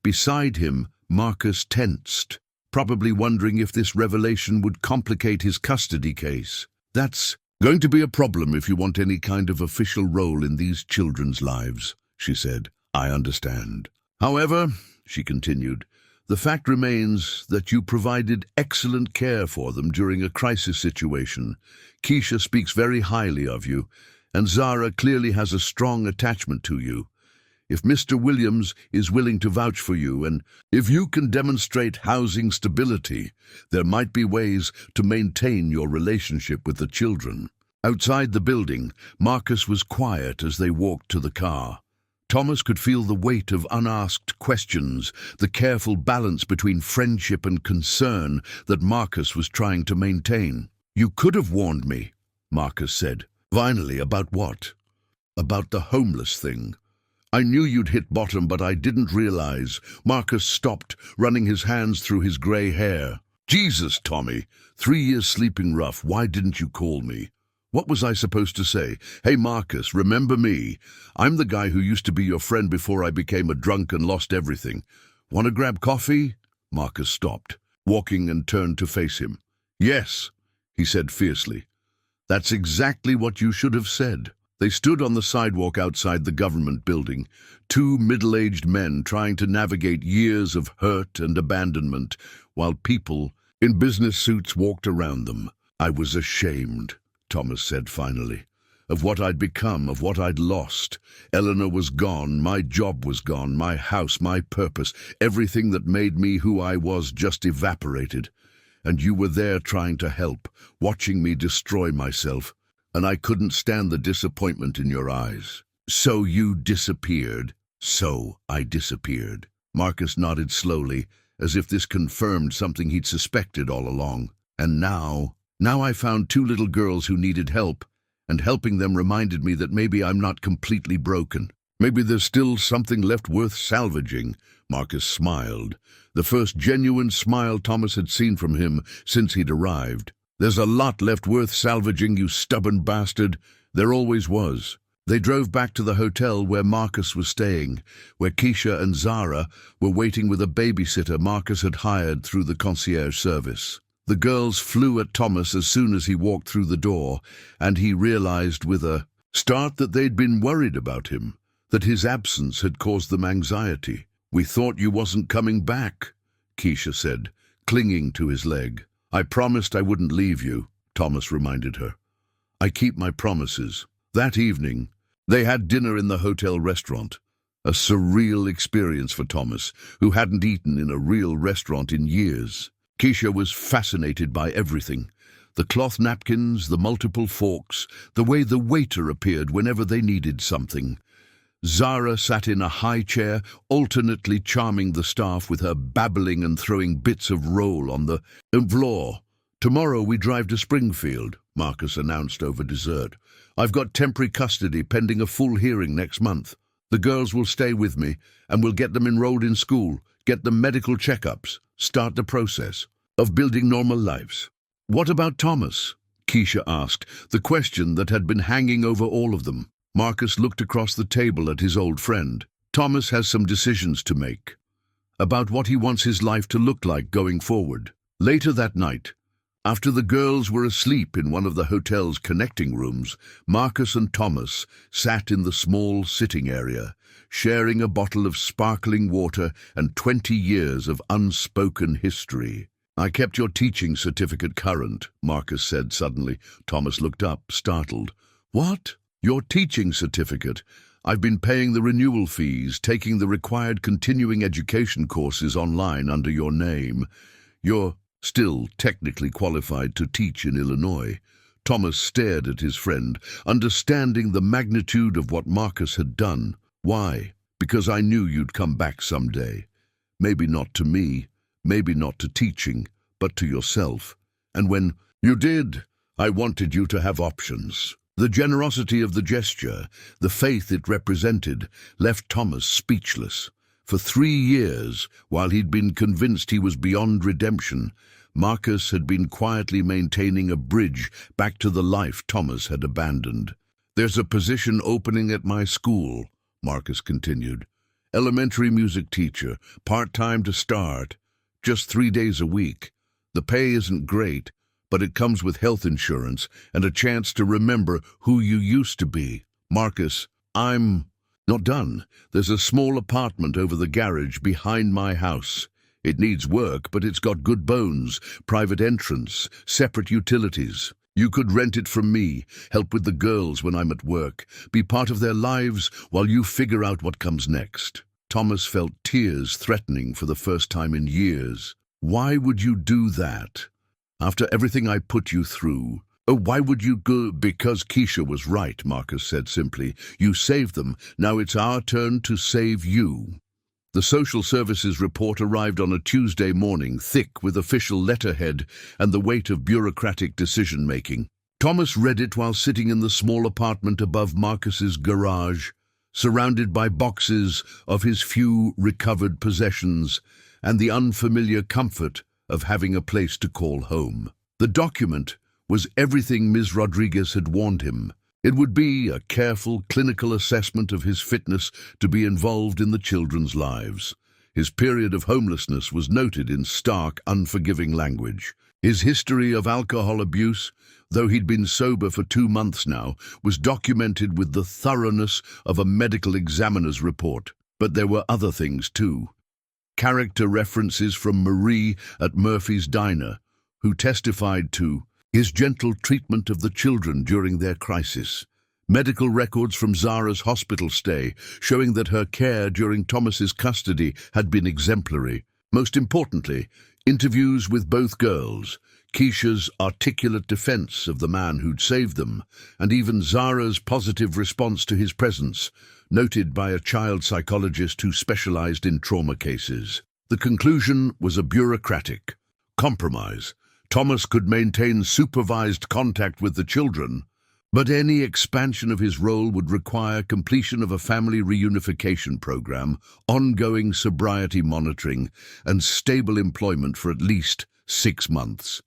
Beside him, Marcus tensed, probably wondering if this revelation would complicate his custody case. That's going to be a problem if you want any kind of official role in these children's lives, she said. I understand. However, she continued, the fact remains that you provided excellent care for them during a crisis situation. Keisha speaks very highly of you, and Zara clearly has a strong attachment to you. If Mr. Williams is willing to vouch for you, and if you can demonstrate housing stability, there might be ways to maintain your relationship with the children. Outside the building, Marcus was quiet as they walked to the car. Thomas could feel the weight of unasked questions, the careful balance between friendship and concern that Marcus was trying to maintain. You could have warned me, Marcus said. Finally, about what? About the homeless thing. I knew you'd hit bottom, but I didn't realize. Marcus stopped, running his hands through his gray hair. Jesus, Tommy, 3 years sleeping rough. Why didn't you call me? What was I supposed to say? Hey, Marcus, remember me? I'm the guy who used to be your friend before I became a drunk and lost everything. Want to grab coffee? Marcus stopped, walking, and turned to face him. Yes, he said fiercely. That's exactly what you should have said. They stood on the sidewalk outside the government building, 2 middle-aged men trying to navigate years of hurt and abandonment, while people in business suits walked around them. I was ashamed, Thomas said finally, of what I'd become, of what I'd lost. Eleanor was gone, my job was gone, my house, my purpose, everything that made me who I was just evaporated. And you were there trying to help, watching me destroy myself, and I couldn't stand the disappointment in your eyes. So you disappeared. So I disappeared. Marcus nodded slowly, as if this confirmed something he'd suspected all along. And now I found 2 little girls who needed help, and helping them reminded me that maybe I'm not completely broken. Maybe there's still something left worth salvaging. Marcus smiled, the first genuine smile Thomas had seen from him since he'd arrived. There's a lot left worth salvaging, you stubborn bastard. There always was. They drove back to the hotel where Marcus was staying, where Keisha and Zara were waiting with a babysitter Marcus had hired through the concierge service. The girls flew at Thomas as soon as he walked through the door, and he realized with a start that they'd been worried about him, that his absence had caused them anxiety. We thought you wasn't coming back, Keisha said, clinging to his leg. I promised I wouldn't leave you, Thomas reminded her. I keep my promises. That evening, they had dinner in the hotel restaurant, a surreal experience for Thomas, who hadn't eaten in a real restaurant in years. Keisha was fascinated by everything. The cloth napkins, the multiple forks, the way the waiter appeared whenever they needed something. Zara sat in a high chair, alternately charming the staff with her babbling and throwing bits of roll on the floor. Tomorrow we drive to Springfield, Marcus announced over dessert. I've got temporary custody pending a full hearing next month. The girls will stay with me, and we'll get them enrolled in school, get them medical checkups, start the process of building normal lives. What about Thomas? Keisha asked, the question that had been hanging over all of them. Marcus looked across the table at his old friend. Thomas has some decisions to make about what he wants his life to look like going forward. Later that night, after the girls were asleep in one of the hotel's connecting rooms, Marcus and Thomas sat in the small sitting area, sharing a bottle of sparkling water and 20 years of unspoken history. "I kept your teaching certificate current," Marcus said suddenly. Thomas looked up, startled. "What? Your teaching certificate? I've been paying the renewal fees, taking the required continuing education courses online under your name. You're still technically qualified to teach in Illinois." Thomas stared at his friend, understanding the magnitude of what Marcus had done. "Why?" "Because I knew you'd come back someday. Maybe not to me, maybe not to teaching, but to yourself. And when you did, I wanted you to have options." The generosity of the gesture, the faith it represented, left Thomas speechless. For 3 years, while he'd been convinced he was beyond redemption, Marcus had been quietly maintaining a bridge back to the life Thomas had abandoned. "There's a position opening at my school," Marcus continued. "Elementary music teacher, part-time to start, just 3 days a week. The pay isn't great, but it comes with health insurance and a chance to remember who you used to be." "Marcus, I'm not done. There's a small apartment over the garage behind my house. It needs work, but it's got good bones, private entrance, separate utilities. You could rent it from me, help with the girls when I'm at work, be part of their lives while you figure out what comes next." Thomas felt tears threatening for the first time in years. "Why would you do that? After everything I put you through?" "Oh, why would you go?" "Because Keisha was right," Marcus said simply. "You saved them. Now it's our turn to save you." The social services report arrived on a Tuesday morning, thick with official letterhead and the weight of bureaucratic decision-making. Thomas read it while sitting in the small apartment above Marcus's garage, surrounded by boxes of his few recovered possessions and the unfamiliar comfort of having a place to call home. The document was everything Ms. Rodriguez had warned him. It would be a careful, clinical assessment of his fitness to be involved in the children's lives. His period of homelessness was noted in stark, unforgiving language. His history of alcohol abuse, though he'd been sober for 2 months now, was documented with the thoroughness of a medical examiner's report. But there were other things too. Character references from Marie at Murphy's Diner, who testified to his gentle treatment of the children during their crisis. Medical records from Zara's hospital stay, showing that her care during Thomas's custody had been exemplary. Most importantly, interviews with both girls, Keisha's articulate defense of the man who'd saved them, and even Zara's positive response to his presence, noted by a child psychologist who specialized in trauma cases. The conclusion was a bureaucratic compromise. Thomas could maintain supervised contact with the children, but any expansion of his role would require completion of a family reunification program, ongoing sobriety monitoring, and stable employment for at least 6 months.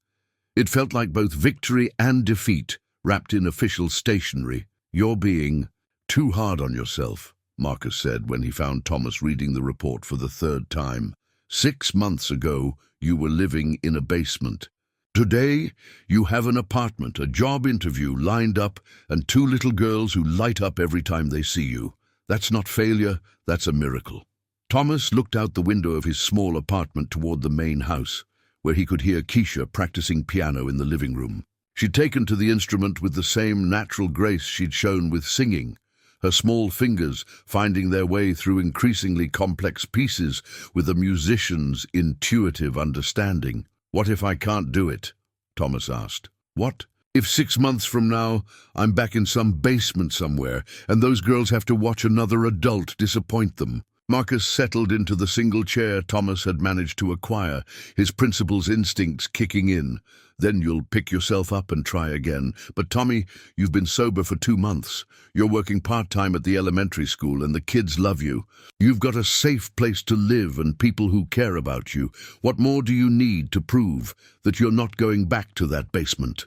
It felt like both victory and defeat wrapped in official stationery. "You're being too hard on yourself," Marcus said when he found Thomas reading the report for the 3rd time. 6 months ago, you were living in a basement. Today, you have an apartment, a job interview lined up, and 2 little girls who light up every time they see you. That's not failure, that's a miracle." Thomas looked out the window of his small apartment toward the main house, where he could hear Keisha practicing piano in the living room. She'd taken to the instrument with the same natural grace she'd shown with singing, her small fingers finding their way through increasingly complex pieces with a musician's intuitive understanding. "What if I can't do it?" Thomas asked. "What if 6 months from now I'm back in some basement somewhere and those girls have to watch another adult disappoint them?" Marcus settled into the single chair Thomas had managed to acquire, his principal's instincts kicking in. "Then you'll pick yourself up and try again. But Tommy, you've been sober for 2 months. You're working part-time at the elementary school and the kids love you. You've got a safe place to live and people who care about you. What more do you need to prove that you're not going back to that basement?"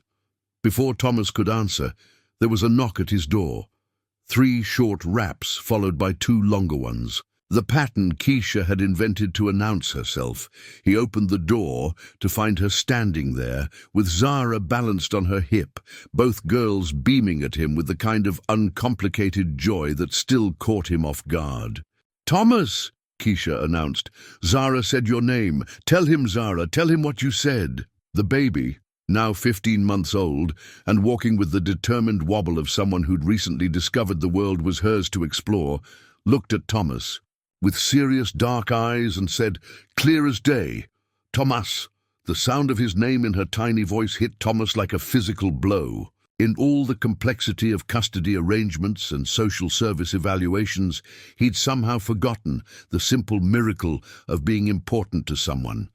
Before Thomas could answer, there was a knock at his door. 3 short raps followed by 2 longer ones. The pattern Keisha had invented to announce herself. He opened the door to find her standing there, with Zara balanced on her hip, both girls beaming at him with the kind of uncomplicated joy that still caught him off guard. "Thomas!" Keisha announced. "Zara said your name. Tell him, Zara, tell him what you said." The baby, now 15 months old, and walking with the determined wobble of someone who'd recently discovered the world was hers to explore, looked at Thomas with serious dark eyes and said, clear as day, "Thomas." The sound of his name in her tiny voice hit Thomas like a physical blow. In all the complexity of custody arrangements and social service evaluations, he'd somehow forgotten the simple miracle of being important to someone,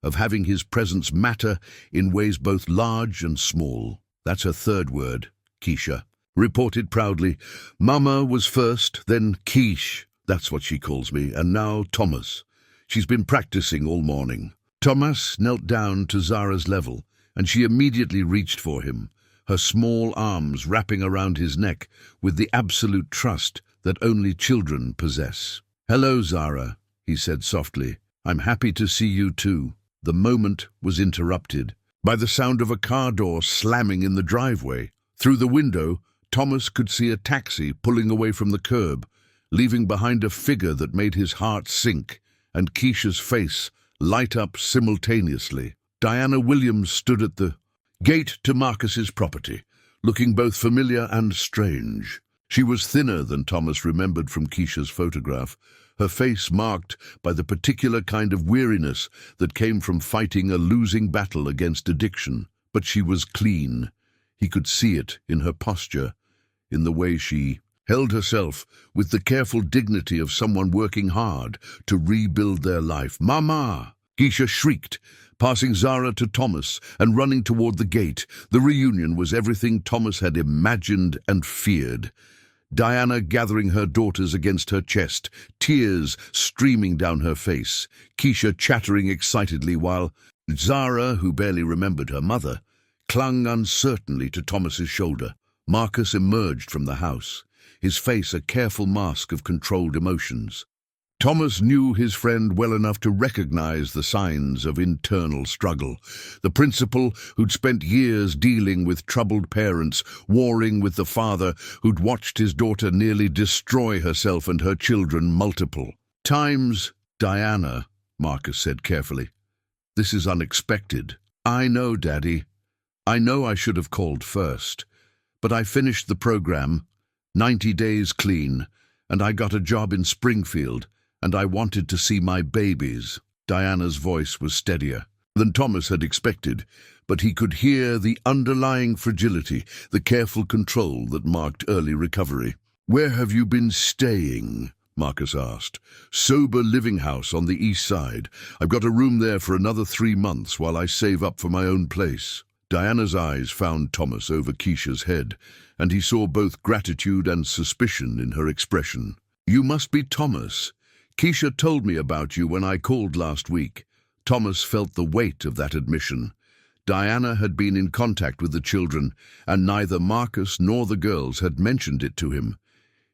of having his presence matter in ways both large and small. "That's her third word," Keisha reported proudly. "Mama was first, then Quiche. That's what she calls me, and now Thomas. She's been practicing all morning." Thomas knelt down to Zara's level, and she immediately reached for him, her small arms wrapping around his neck with the absolute trust that only children possess. "Hello, Zara," he said softly. "I'm happy to see you too." The moment was interrupted by the sound of a car door slamming in the driveway. Through the window, Thomas could see a taxi pulling away from the curb, leaving behind a figure that made his heart sink and Keisha's face light up simultaneously. Diana Williams stood at the gate to Marcus's property, looking both familiar and strange. She was thinner than Thomas remembered from Keisha's photograph, her face marked by the particular kind of weariness that came from fighting a losing battle against addiction. But she was clean. He could see it in her posture, in the way she held herself with the careful dignity of someone working hard to rebuild their life. "Mama!" Keisha shrieked, passing Zara to Thomas and running toward the gate. The reunion was everything Thomas had imagined and feared. Diana gathering her daughters against her chest, tears streaming down her face, Keisha chattering excitedly while Zara, who barely remembered her mother, clung uncertainly to Thomas's shoulder. Marcus emerged from the house, his face a careful mask of controlled emotions. Thomas knew his friend well enough to recognize the signs of internal struggle. The principal who'd spent years dealing with troubled parents, warring with the father who'd watched his daughter nearly destroy herself and her children multiple times. "Diana," Marcus said carefully, "this is unexpected." "I know, Daddy. I know I should have called first. But I finished the program, 90 days clean, and I got a job in Springfield, and I wanted to see my babies." Diana's voice was steadier than Thomas had expected, but he could hear the underlying fragility, the careful control that marked early recovery. "Where have you been staying?" Marcus asked. "Sober Living House on the east side. I've got a room there for another 3 months while I save up for my own place." Diana's eyes found Thomas over Keisha's head, and he saw both gratitude and suspicion in her expression. "You must be Thomas. Keisha told me about you when I called last week." Thomas felt the weight of that admission. Diana had been in contact with the children, and neither Marcus nor the girls had mentioned it to him.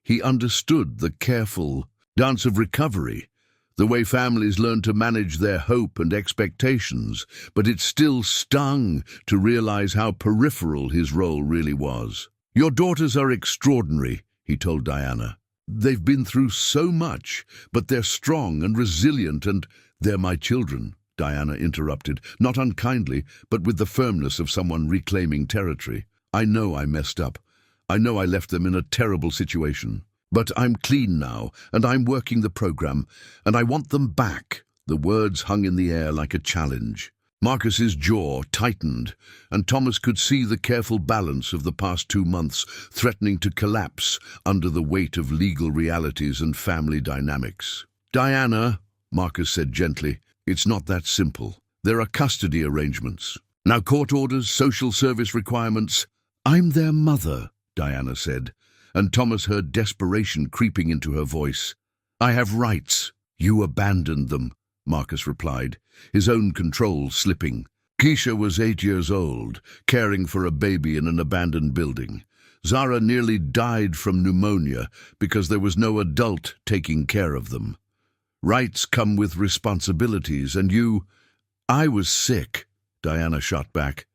He understood the careful dance of recovery, the way families learn to manage their hope and expectations, but it still stung to realize how peripheral his role really was. "Your daughters are extraordinary," he told Diana. "They've been through so much, but they're strong and resilient, and—" "They're my children," Diana interrupted, not unkindly, but with the firmness of someone reclaiming territory. "I know I messed up. I know I left them in a terrible situation. But I'm clean now, and I'm working the program, and I want them back." The words hung in the air like a challenge. Marcus's jaw tightened, and Thomas could see the careful balance of the past 2 months threatening to collapse under the weight of legal realities and family dynamics. "Diana," Marcus said gently, "it's not that simple. There are custody arrangements. Now court orders, social service requirements." "I'm their mother," Diana said, and Thomas heard desperation creeping into her voice. "I have rights." "You abandoned them," Marcus replied, his own control slipping. Keisha was 8 years old, caring for a baby in an abandoned building. Zara nearly died from pneumonia because there was no adult taking care of them. Rights come with responsibilities, and you— I was sick, Diana shot back.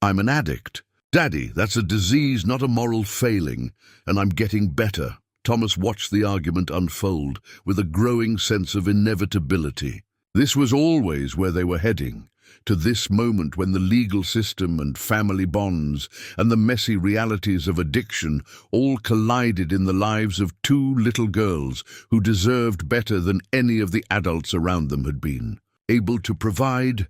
I'm an addict. Daddy, that's a disease, not a moral failing, and I'm getting better. Thomas watched the argument unfold with a growing sense of inevitability. This was always where they were heading, to this moment when the legal system and family bonds and the messy realities of addiction all collided in the lives of two little girls who deserved better than any of the adults around them had been able to provide.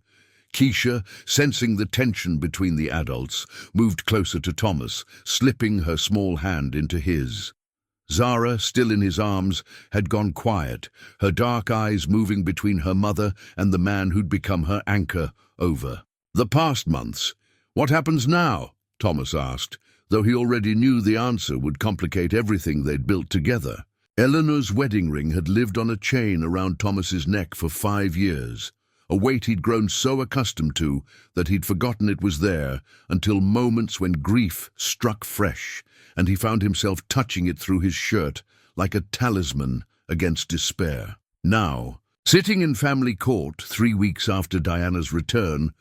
Keisha, sensing the tension between the adults, moved closer to Thomas, slipping her small hand into his. Zara, still in his arms, had gone quiet, her dark eyes moving between her mother and the man who'd become her anchor. Over. The past months. What happens now? Thomas asked, though he already knew the answer would complicate everything they'd built together. Eleanor's wedding ring had lived on a chain around Thomas's neck for 5 years, a weight he'd grown so accustomed to that he'd forgotten it was there until moments when grief struck fresh, and he found himself touching it through his shirt like a talisman against despair. Now, sitting in family court 3 weeks after Diana's return,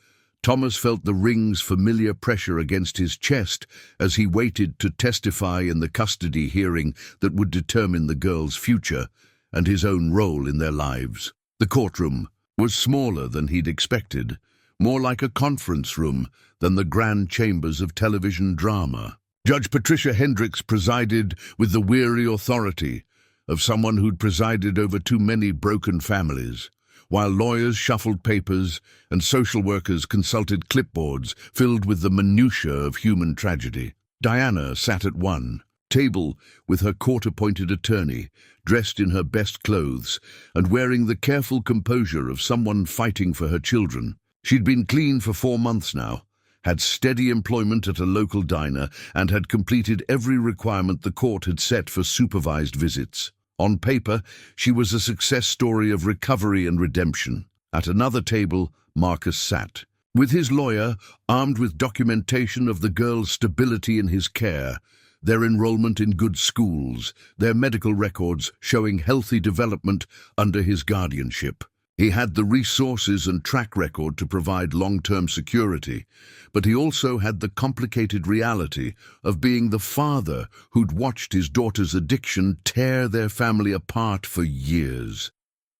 Thomas felt the ring's familiar pressure against his chest as he waited to testify in the custody hearing that would determine the girls' future and his own role in their lives. The courtroom was smaller than he'd expected, more like a conference room than the grand chambers of television drama. Judge Patricia Hendricks presided with the weary authority of someone who'd presided over too many broken families, while lawyers shuffled papers and social workers consulted clipboards filled with the minutiae of human tragedy. Diana sat at one table with her court-appointed attorney, dressed in her best clothes and wearing the careful composure of someone fighting for her children. She'd been clean for 4 months now, had steady employment at a local diner, and had completed every requirement the court had set for supervised visits. On paper, she was a success story of recovery and redemption. At another table, Marcus sat, with his lawyer, armed with documentation of the girls' stability in his care, their enrollment in good schools, their medical records showing healthy development under his guardianship. He had the resources and track record to provide long-term security, but he also had the complicated reality of being the father who'd watched his daughter's addiction tear their family apart for years.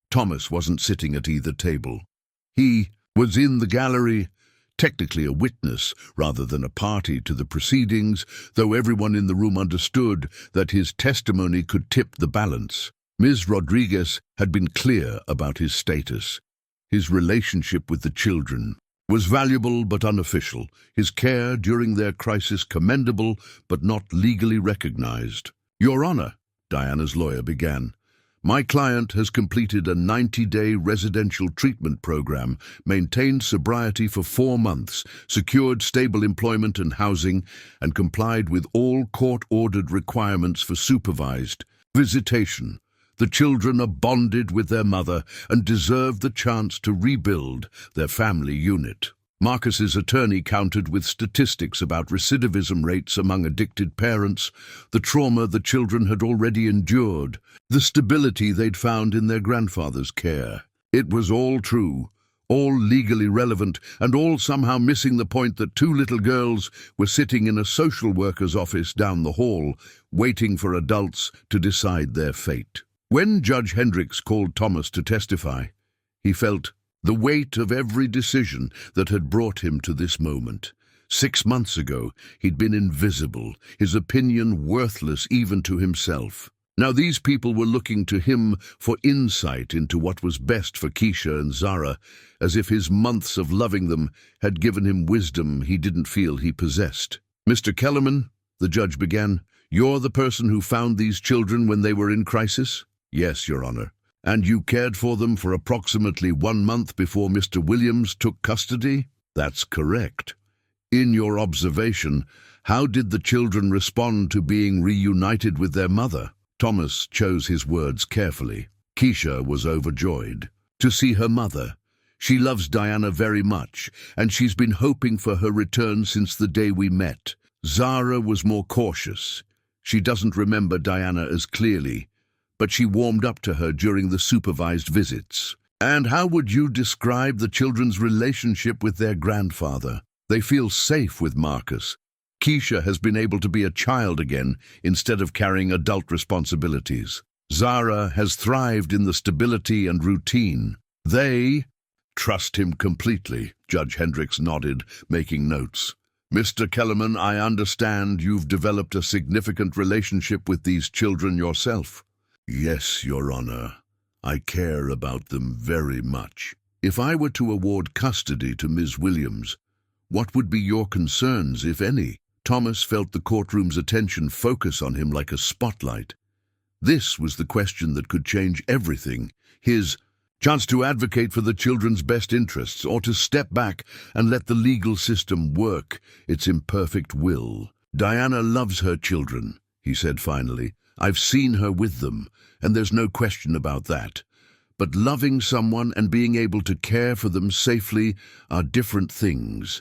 Thomas wasn't sitting at either table. He was in the gallery, technically a witness rather than a party to the proceedings, though everyone in the room understood that his testimony could tip the balance. Ms. Rodriguez had been clear about his status. His relationship with the children was valuable but unofficial, his care during their crisis commendable but not legally recognized. Your Honor, Diana's lawyer began, my client has completed a 90-day residential treatment program, maintained sobriety for 4 months, secured stable employment and housing, and complied with all court-ordered requirements for supervised visitation. The children are bonded with their mother and deserve the chance to rebuild their family unit. Marcus's attorney countered with statistics about recidivism rates among addicted parents, the trauma the children had already endured, the stability they'd found in their grandfather's care. It was all true, all legally relevant, and all somehow missing the point that 2 little girls were sitting in a social worker's office down the hall, waiting for adults to decide their fate. When Judge Hendricks called Thomas to testify, he felt the weight of every decision that had brought him to this moment. 6 months ago, he'd been invisible, his opinion worthless even to himself. Now these people were looking to him for insight into what was best for Keisha and Zara, as if his months of loving them had given him wisdom he didn't feel he possessed. Mr. Kellerman, the judge began, you're the person who found these children when they were in crisis? Yes, Your Honor. And you cared for them for approximately 1 month before Mr. Williams took custody? That's correct. In your observation, how did the children respond to being reunited with their mother? Thomas chose his words carefully. Keisha was overjoyed to see her mother. She loves Diana very much, and she's been hoping for her return since the day we met. Zara was more cautious. She doesn't remember Diana as clearly, but she warmed up to her during the supervised visits. And how would you describe the children's relationship with their grandfather? They feel safe with Marcus. Keisha has been able to be a child again instead of carrying adult responsibilities. Zara has thrived in the stability and routine. They trust him completely. Judge Hendricks nodded, making notes. Mr. Kellerman, I understand you've developed a significant relationship with these children yourself. Yes, Your Honor. I care about them very much. If I were to award custody to Ms. Williams, what would be your concerns, if any? Thomas felt the courtroom's attention focus on him like a spotlight. This was the question that could change everything. His chance to advocate for the children's best interests, or to step back and let the legal system work its imperfect will. Diana loves her children, he said finally. I've seen her with them, and there's no question about that. But loving someone and being able to care for them safely are different things.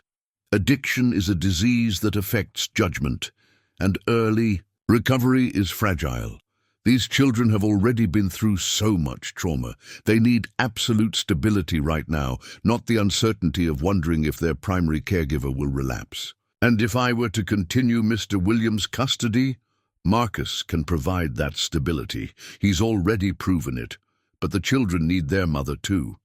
Addiction is a disease that affects judgment, and early recovery is fragile. These children have already been through so much trauma. They need absolute stability right now, not the uncertainty of wondering if their primary caregiver will relapse. And if I were to continue Mr. Williams' custody, Marcus can provide that stability. He's already proven it. But the children need their mother too.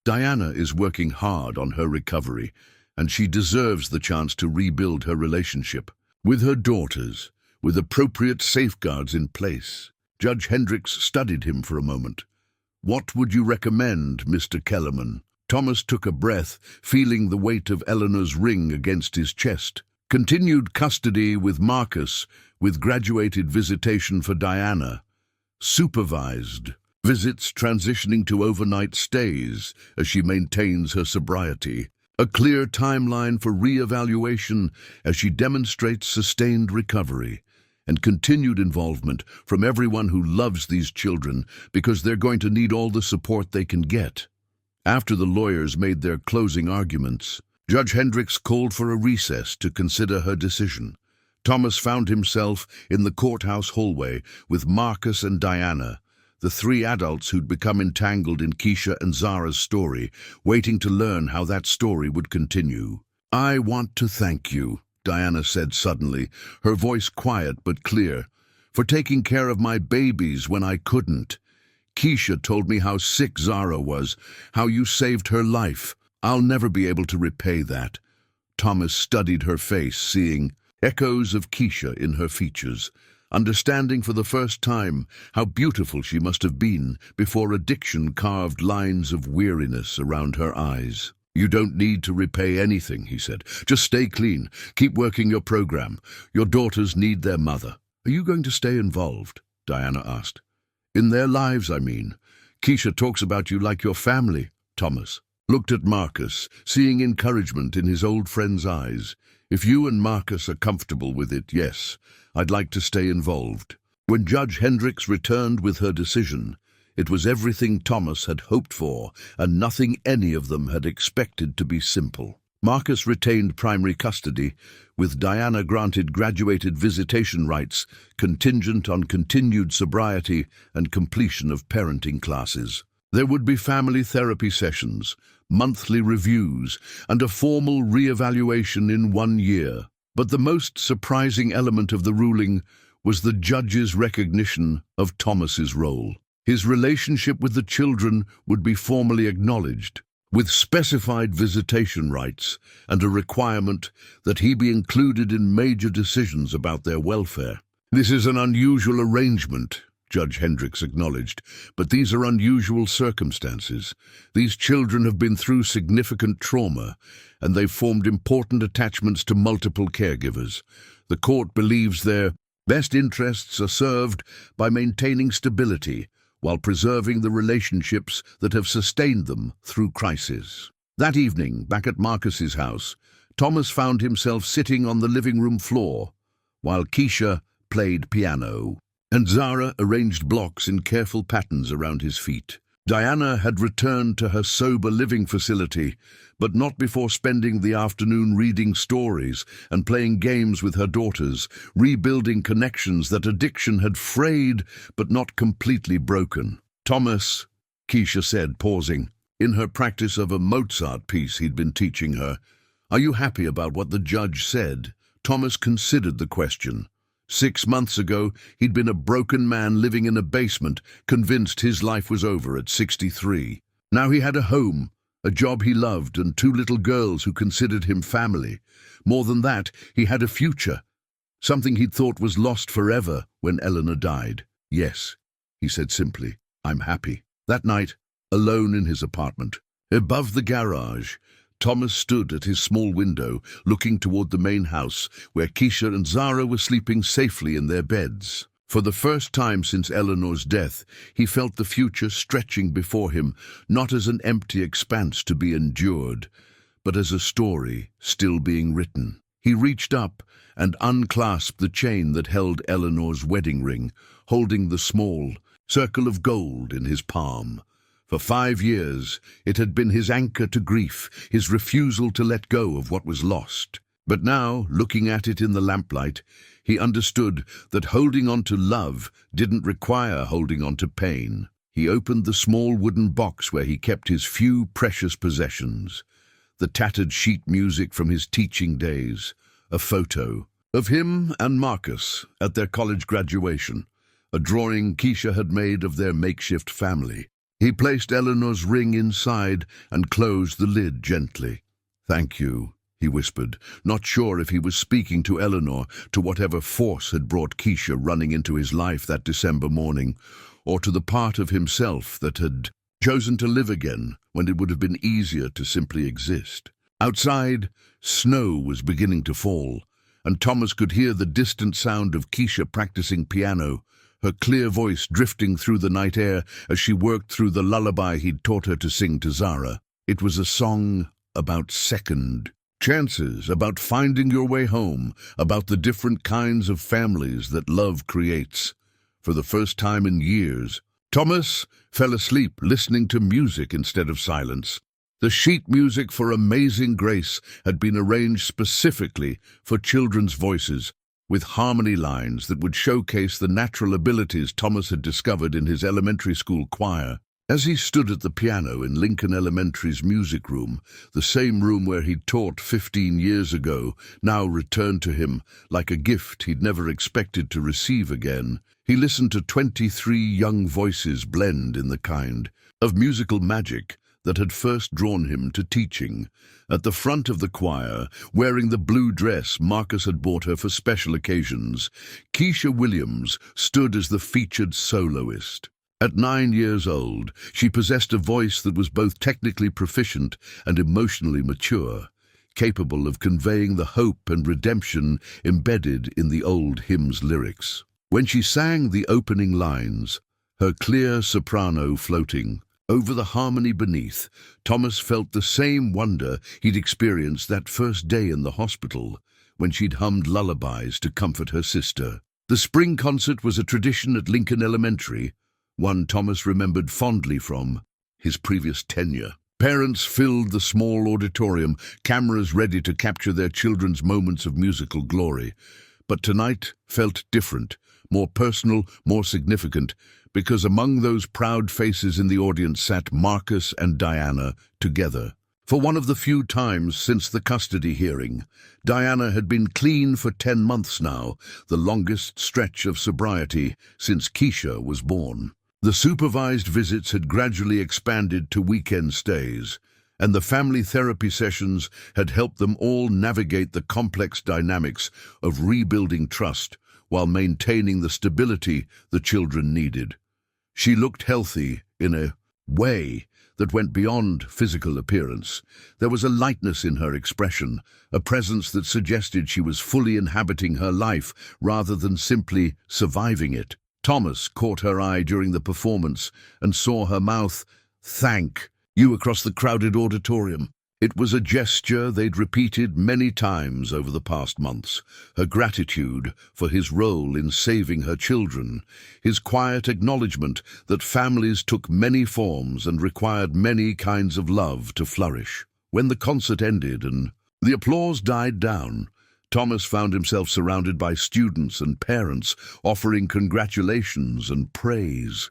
Diana is working hard on her recovery, and she deserves the chance to rebuild her relationship with her daughters, with appropriate safeguards in place. Judge Hendricks studied him for a moment. What would you recommend, Mr. Kellerman? Thomas took a breath, feeling the weight of Eleanor's ring against his chest. Continued custody with Marcus, with graduated visitation for Diana. Supervised visits transitioning to overnight stays as she maintains her sobriety. A clear timeline for re-evaluation as she demonstrates sustained recovery. And continued involvement from everyone who loves these children, because they're going to need all the support they can get. After the lawyers made their closing arguments, Judge Hendricks called for a recess to consider her decision. Thomas found himself in the courthouse hallway with Marcus and Diana, the three adults who'd become entangled in Keisha and Zara's story, waiting to learn how that story would continue. I want to thank you, Diana said suddenly, her voice quiet but clear, for taking care of my babies when I couldn't. Keisha told me how sick Zara was, how you saved her life. I'll never be able to repay that. Thomas studied her face, seeing echoes of Keisha in her features, understanding for the first time how beautiful she must have been before addiction carved lines of weariness around her eyes. You don't need to repay anything, he said. Just stay clean. Keep working your program. Your daughters need their mother. Are you going to stay involved? Diana asked. In their lives, I mean. Keisha talks about you like your family. Thomas looked at Marcus, seeing encouragement in his old friend's eyes. If you and Marcus are comfortable with it, yes, I'd like to stay involved. When Judge Hendricks returned with her decision, it was everything Thomas had hoped for, and nothing any of them had expected to be simple. Marcus retained primary custody, with Diana granted graduated visitation rights contingent on continued sobriety and completion of parenting classes. There would be family therapy sessions, monthly reviews, and a formal re-evaluation in 1 year. But the most surprising element of the ruling was the judge's recognition of Thomas's role. His relationship with the children would be formally acknowledged, with specified visitation rights and a requirement that he be included in major decisions about their welfare. This is an unusual arrangement, Judge Hendricks acknowledged, but these are unusual circumstances. These children have been through significant trauma, and they've formed important attachments to multiple caregivers. The court believes their best interests are served by maintaining stability, while preserving the relationships that have sustained them through crisis. That evening, back at Marcus's house, Thomas found himself sitting on the living room floor, while Keisha played piano, and Zara arranged blocks in careful patterns around his feet. Diana had returned to her sober living facility, but not before spending the afternoon reading stories and playing games with her daughters, rebuilding connections that addiction had frayed but not completely broken. "Thomas," Keisha said, pausing, in her practice of a Mozart piece he'd been teaching her, "are you happy about what the judge said?" Thomas considered the question. 6 months ago, he'd been a broken man living in a basement, convinced his life was over at 63. Now he had a home, a job he loved, and 2 little girls who considered him family. More than that, he had a future, something he'd thought was lost forever when Eleanor died. "Yes," he said simply, "I'm happy." That night, alone in his apartment, above the garage, Thomas stood at his small window, looking toward the main house, where Keisha and Zara were sleeping safely in their beds. For the first time since Eleanor's death, he felt the future stretching before him, not as an empty expanse to be endured, but as a story still being written. He reached up and unclasped the chain that held Eleanor's wedding ring, holding the small circle of gold in his palm. For 5 years, it had been his anchor to grief, his refusal to let go of what was lost. But now, looking at it in the lamplight, he understood that holding on to love didn't require holding on to pain. He opened the small wooden box where he kept his few precious possessions, the tattered sheet music from his teaching days, a photo of him and Marcus at their college graduation, a drawing Keisha had made of their makeshift family. He placed Eleanor's ring inside and closed the lid gently. "Thank you," he whispered, not sure if he was speaking to Eleanor, to whatever force had brought Keisha running into his life that December morning, or to the part of himself that had chosen to live again when it would have been easier to simply exist. Outside, snow was beginning to fall, and Thomas could hear the distant sound of Keisha practicing piano, her clear voice drifting through the night air as she worked through the lullaby he'd taught her to sing to Zara. It was a song about second chances, about finding your way home, about the different kinds of families that love creates. For the first time in years, Thomas fell asleep listening to music instead of silence. The sheet music for Amazing Grace had been arranged specifically for children's voices, with harmony lines that would showcase the natural abilities Thomas had discovered in his elementary school choir. As he stood at the piano in Lincoln Elementary's music room, the same room where he'd taught 15 years ago, now returned to him like a gift he'd never expected to receive again, he listened to 23 young voices blend in the kind of musical magic that had first drawn him to teaching. At the front of the choir, wearing the blue dress Marcus had bought her for special occasions, Keisha Williams stood as the featured soloist. At 9 years old, she possessed a voice that was both technically proficient and emotionally mature, capable of conveying the hope and redemption embedded in the old hymn's lyrics. When she sang the opening lines, her clear soprano floating over the harmony beneath, Thomas felt the same wonder he'd experienced that first day in the hospital, when she'd hummed lullabies to comfort her sister. The spring concert was a tradition at Lincoln Elementary, one Thomas remembered fondly from his previous tenure. Parents filled the small auditorium, cameras ready to capture their children's moments of musical glory. But tonight felt different, more personal, more significant, because among those proud faces in the audience sat Marcus and Diana together. For one of the few times since the custody hearing, Diana had been clean for 10 months now, the longest stretch of sobriety since Keisha was born. The supervised visits had gradually expanded to weekend stays, and the family therapy sessions had helped them all navigate the complex dynamics of rebuilding trust while maintaining the stability the children needed. She looked healthy in a way that went beyond physical appearance. There was a lightness in her expression, a presence that suggested she was fully inhabiting her life rather than simply surviving it. Thomas caught her eye during the performance and saw her mouth "thank you" across the crowded auditorium. It was a gesture they'd repeated many times over the past months, her gratitude for his role in saving her children, his quiet acknowledgement that families took many forms and required many kinds of love to flourish. When the concert ended and the applause died down, Thomas found himself surrounded by students and parents offering congratulations and praise.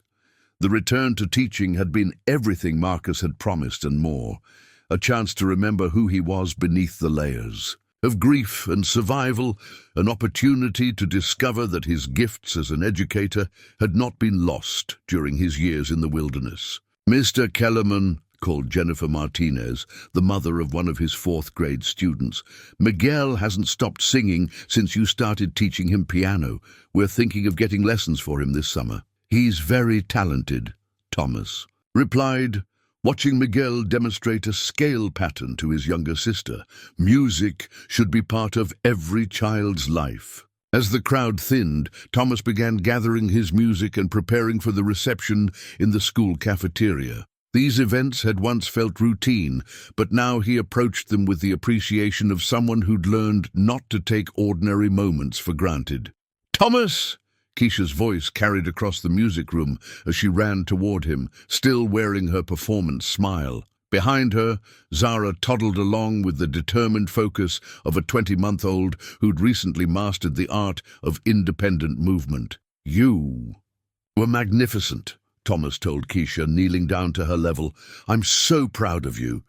The return to teaching had been everything Marcus had promised and more. A chance to remember who he was beneath the layers of grief and survival, an opportunity to discover that his gifts as an educator had not been lost during his years in the wilderness. "Mr. Kellerman," called Jennifer Martinez, the mother of one of his fourth-grade students, "Miguel hasn't stopped singing since you started teaching him piano. We're thinking of getting lessons for him this summer." "He's very talented," Thomas replied, watching Miguel demonstrate a scale pattern to his younger sister. Music should be part of every child's life. As the crowd thinned, Thomas began gathering his music and preparing for the reception in the school cafeteria. These events had once felt routine, but now he approached them with the appreciation of someone who'd learned not to take ordinary moments for granted. "Thomas!" Keisha's voice carried across the music room as she ran toward him, still wearing her performance smile. Behind her, Zara toddled along with the determined focus of a 20-month-old who'd recently mastered the art of independent movement. "You were magnificent," Thomas told Keisha, kneeling down to her level. "I'm so proud of you.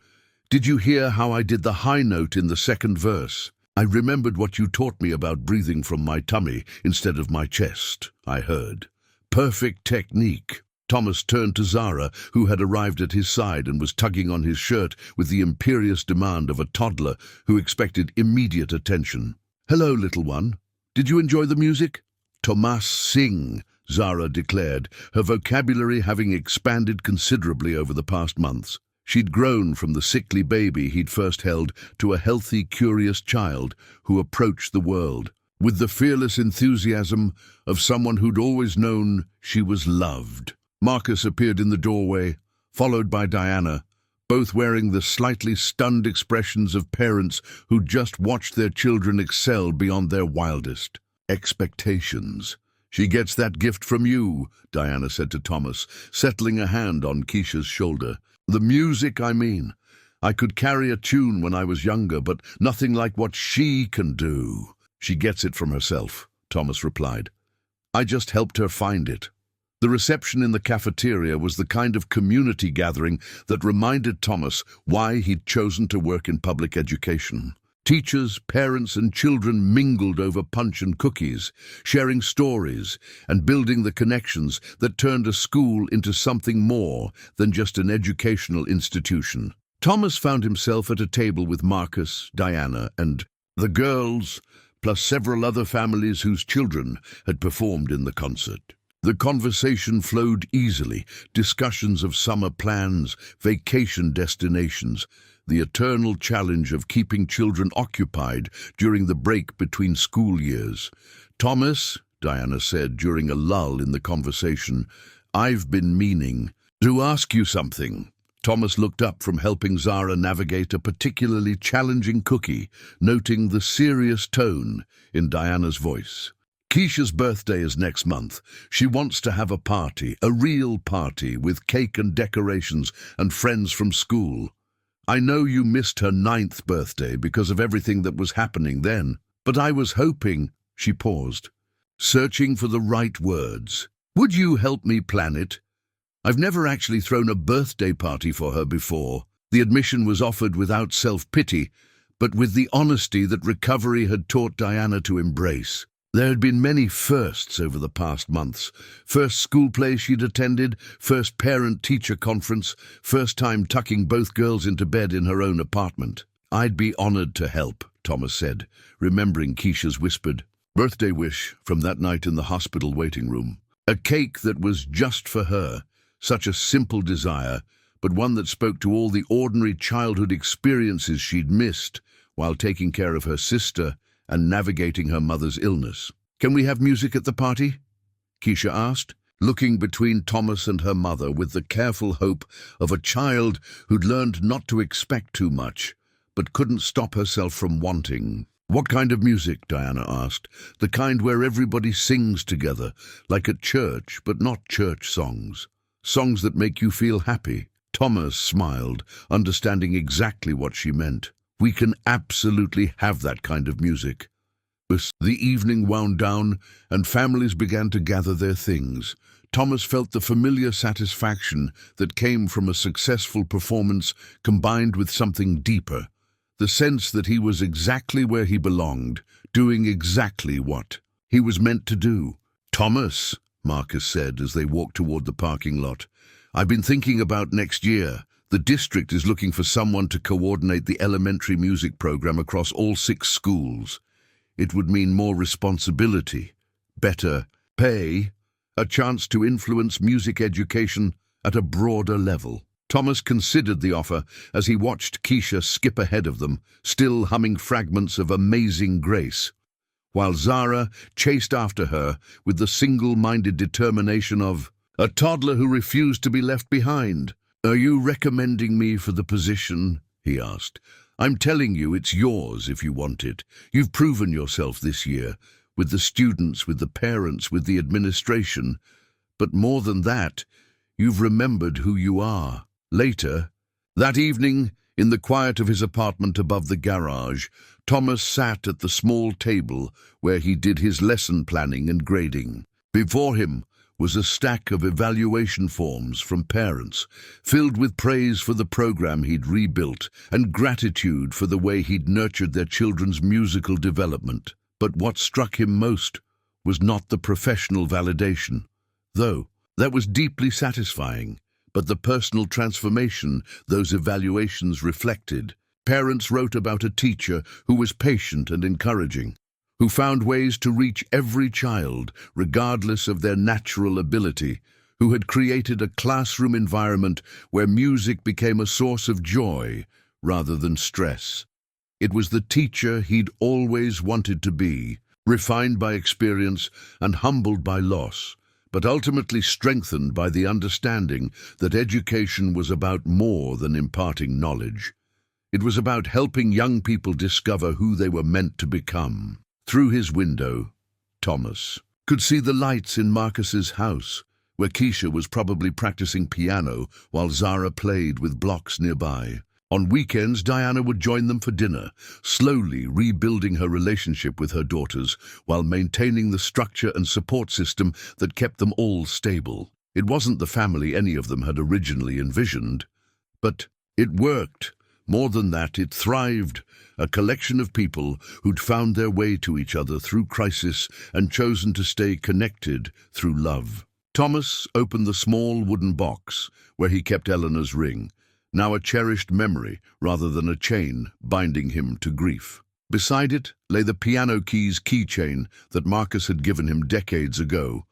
Did you hear how I did the high note in the second verse? I remembered what you taught me about breathing from my tummy instead of my chest, I heard. Perfect technique." Thomas turned to Zara, who had arrived at his side and was tugging on his shirt with the imperious demand of a toddler who expected immediate attention. "Hello, little one. Did you enjoy the music?" "Thomas sing," Zara declared, her vocabulary having expanded considerably over the past months. She'd grown from the sickly baby he'd first held to a healthy, curious child who approached the world with the fearless enthusiasm of someone who'd always known she was loved. Marcus appeared in the doorway, followed by Diana, both wearing the slightly stunned expressions of parents who'd just watched their children excel beyond their wildest expectations. "She gets that gift from you," Diana said to Thomas, settling a hand on Keisha's shoulder. "The music, I mean. I could carry a tune when I was younger, but nothing like what she can do." "She gets it from herself," Thomas replied. "I just helped her find it." The reception in the cafeteria was the kind of community gathering that reminded Thomas why he'd chosen to work in public education. Teachers, parents, and children mingled over punch and cookies, sharing stories and building the connections that turned a school into something more than just an educational institution. Thomas found himself at a table with Marcus, Diana, and the girls, plus several other families whose children had performed in the concert. The conversation flowed easily, discussions of summer plans, vacation destinations, the eternal challenge of keeping children occupied during the break between school years. "Thomas," Diana said during a lull in the conversation, "I've been meaning to ask you something." Thomas looked up from helping Zara navigate a particularly challenging cookie, noting the serious tone in Diana's voice. "Keisha's birthday is next month. She wants to have a party, a real party, with cake and decorations and friends from school. I know you missed her 9th birthday because of everything that was happening then, but I was hoping—" She paused, searching for the right words. "Would you help me plan it? I've never actually thrown a birthday party for her before." The admission was offered without self-pity, but with the honesty that recovery had taught Diana to embrace. There had been many firsts over the past months. First school play she'd attended, first parent-teacher conference, first time tucking both girls into bed in her own apartment. "I'd be honored to help," Thomas said, remembering Keisha's whispered birthday wish from that night in the hospital waiting room. A cake that was just for her, such a simple desire, but one that spoke to all the ordinary childhood experiences she'd missed while taking care of her sister and navigating her mother's illness. "Can we have music at the party?" Keisha asked. looking between Thomas and her mother with the careful hope of a child who'd learned not to expect too much, but couldn't stop herself from wanting. "What kind of music?" Diana asked. "The kind where everybody sings together, like at church, but not church songs. Songs that make you feel happy." Thomas smiled, understanding exactly what she meant. "We can absolutely have that kind of music." As the evening wound down and families began to gather their things, Thomas felt the familiar satisfaction that came from a successful performance combined with something deeper, the sense that he was exactly where he belonged, doing exactly what he was meant to do. "Thomas," Marcus said as they walked toward the parking lot, "I've been thinking about next year. The district is looking for someone to coordinate the elementary music program across all 6 schools. It would mean more responsibility, better pay, a chance to influence music education at a broader level." Thomas considered the offer as he watched Keisha skip ahead of them, still humming fragments of Amazing Grace, while Zara chased after her with the single-minded determination of a toddler who refused to be left behind. "Are you recommending me for the position?" he asked. "I'm telling you it's yours if you want it. You've proven yourself this year, with the students, with the parents, with the administration. But more than that, you've remembered who you are." Later, that evening, in the quiet of his apartment above the garage, Thomas sat at the small table where he did his lesson planning and grading. Before him was a stack of evaluation forms from parents, filled with praise for the program he'd rebuilt and gratitude for the way he'd nurtured their children's musical development. But what struck him most was not the professional validation, though that was deeply satisfying, but the personal transformation those evaluations reflected. Parents wrote about a teacher who was patient and encouraging, who found ways to reach every child, regardless of their natural ability, who had created a classroom environment where music became a source of joy rather than stress. It was the teacher he'd always wanted to be, refined by experience and humbled by loss, but ultimately strengthened by the understanding that education was about more than imparting knowledge. It was about helping young people discover who they were meant to become. Through his window, Thomas could see the lights in Marcus's house, where Keisha was probably practicing piano while Zara played with blocks nearby. On weekends, Diana would join them for dinner, slowly rebuilding her relationship with her daughters while maintaining the structure and support system that kept them all stable. It wasn't the family any of them had originally envisioned, but it worked. More than that, it thrived, a collection of people who'd found their way to each other through crisis and chosen to stay connected through love. Thomas opened the small wooden box where he kept Eleanor's ring, now a cherished memory rather than a chain binding him to grief. Beside it lay the piano keys keychain that Marcus had given him decades ago,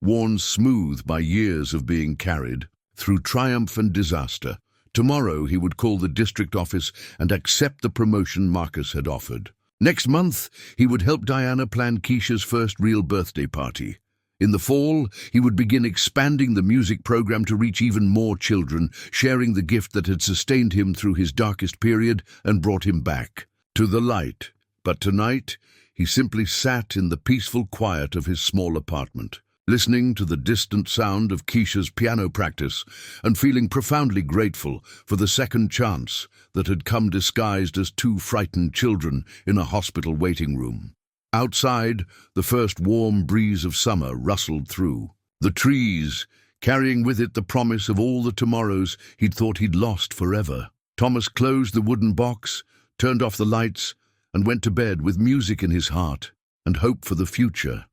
worn smooth by years of being carried through triumph and disaster. Tomorrow he would call the district office and accept the promotion Marcus had offered. Next month he would help Diana plan Keisha's first real birthday party. In the fall, he would begin expanding the music program to reach even more children, sharing the gift that had sustained him through his darkest period and brought him back to the light. But tonight, he simply sat in the peaceful quiet of his small apartment, listening to the distant sound of Keisha's piano practice and feeling profoundly grateful for the second chance that had come disguised as 2 frightened children in a hospital waiting room. Outside, the first warm breeze of summer rustled through. The trees, carrying with it the promise of all the tomorrows he'd thought he'd lost forever. Thomas closed the wooden box, turned off the lights, and went to bed with music in his heart and hope for the future.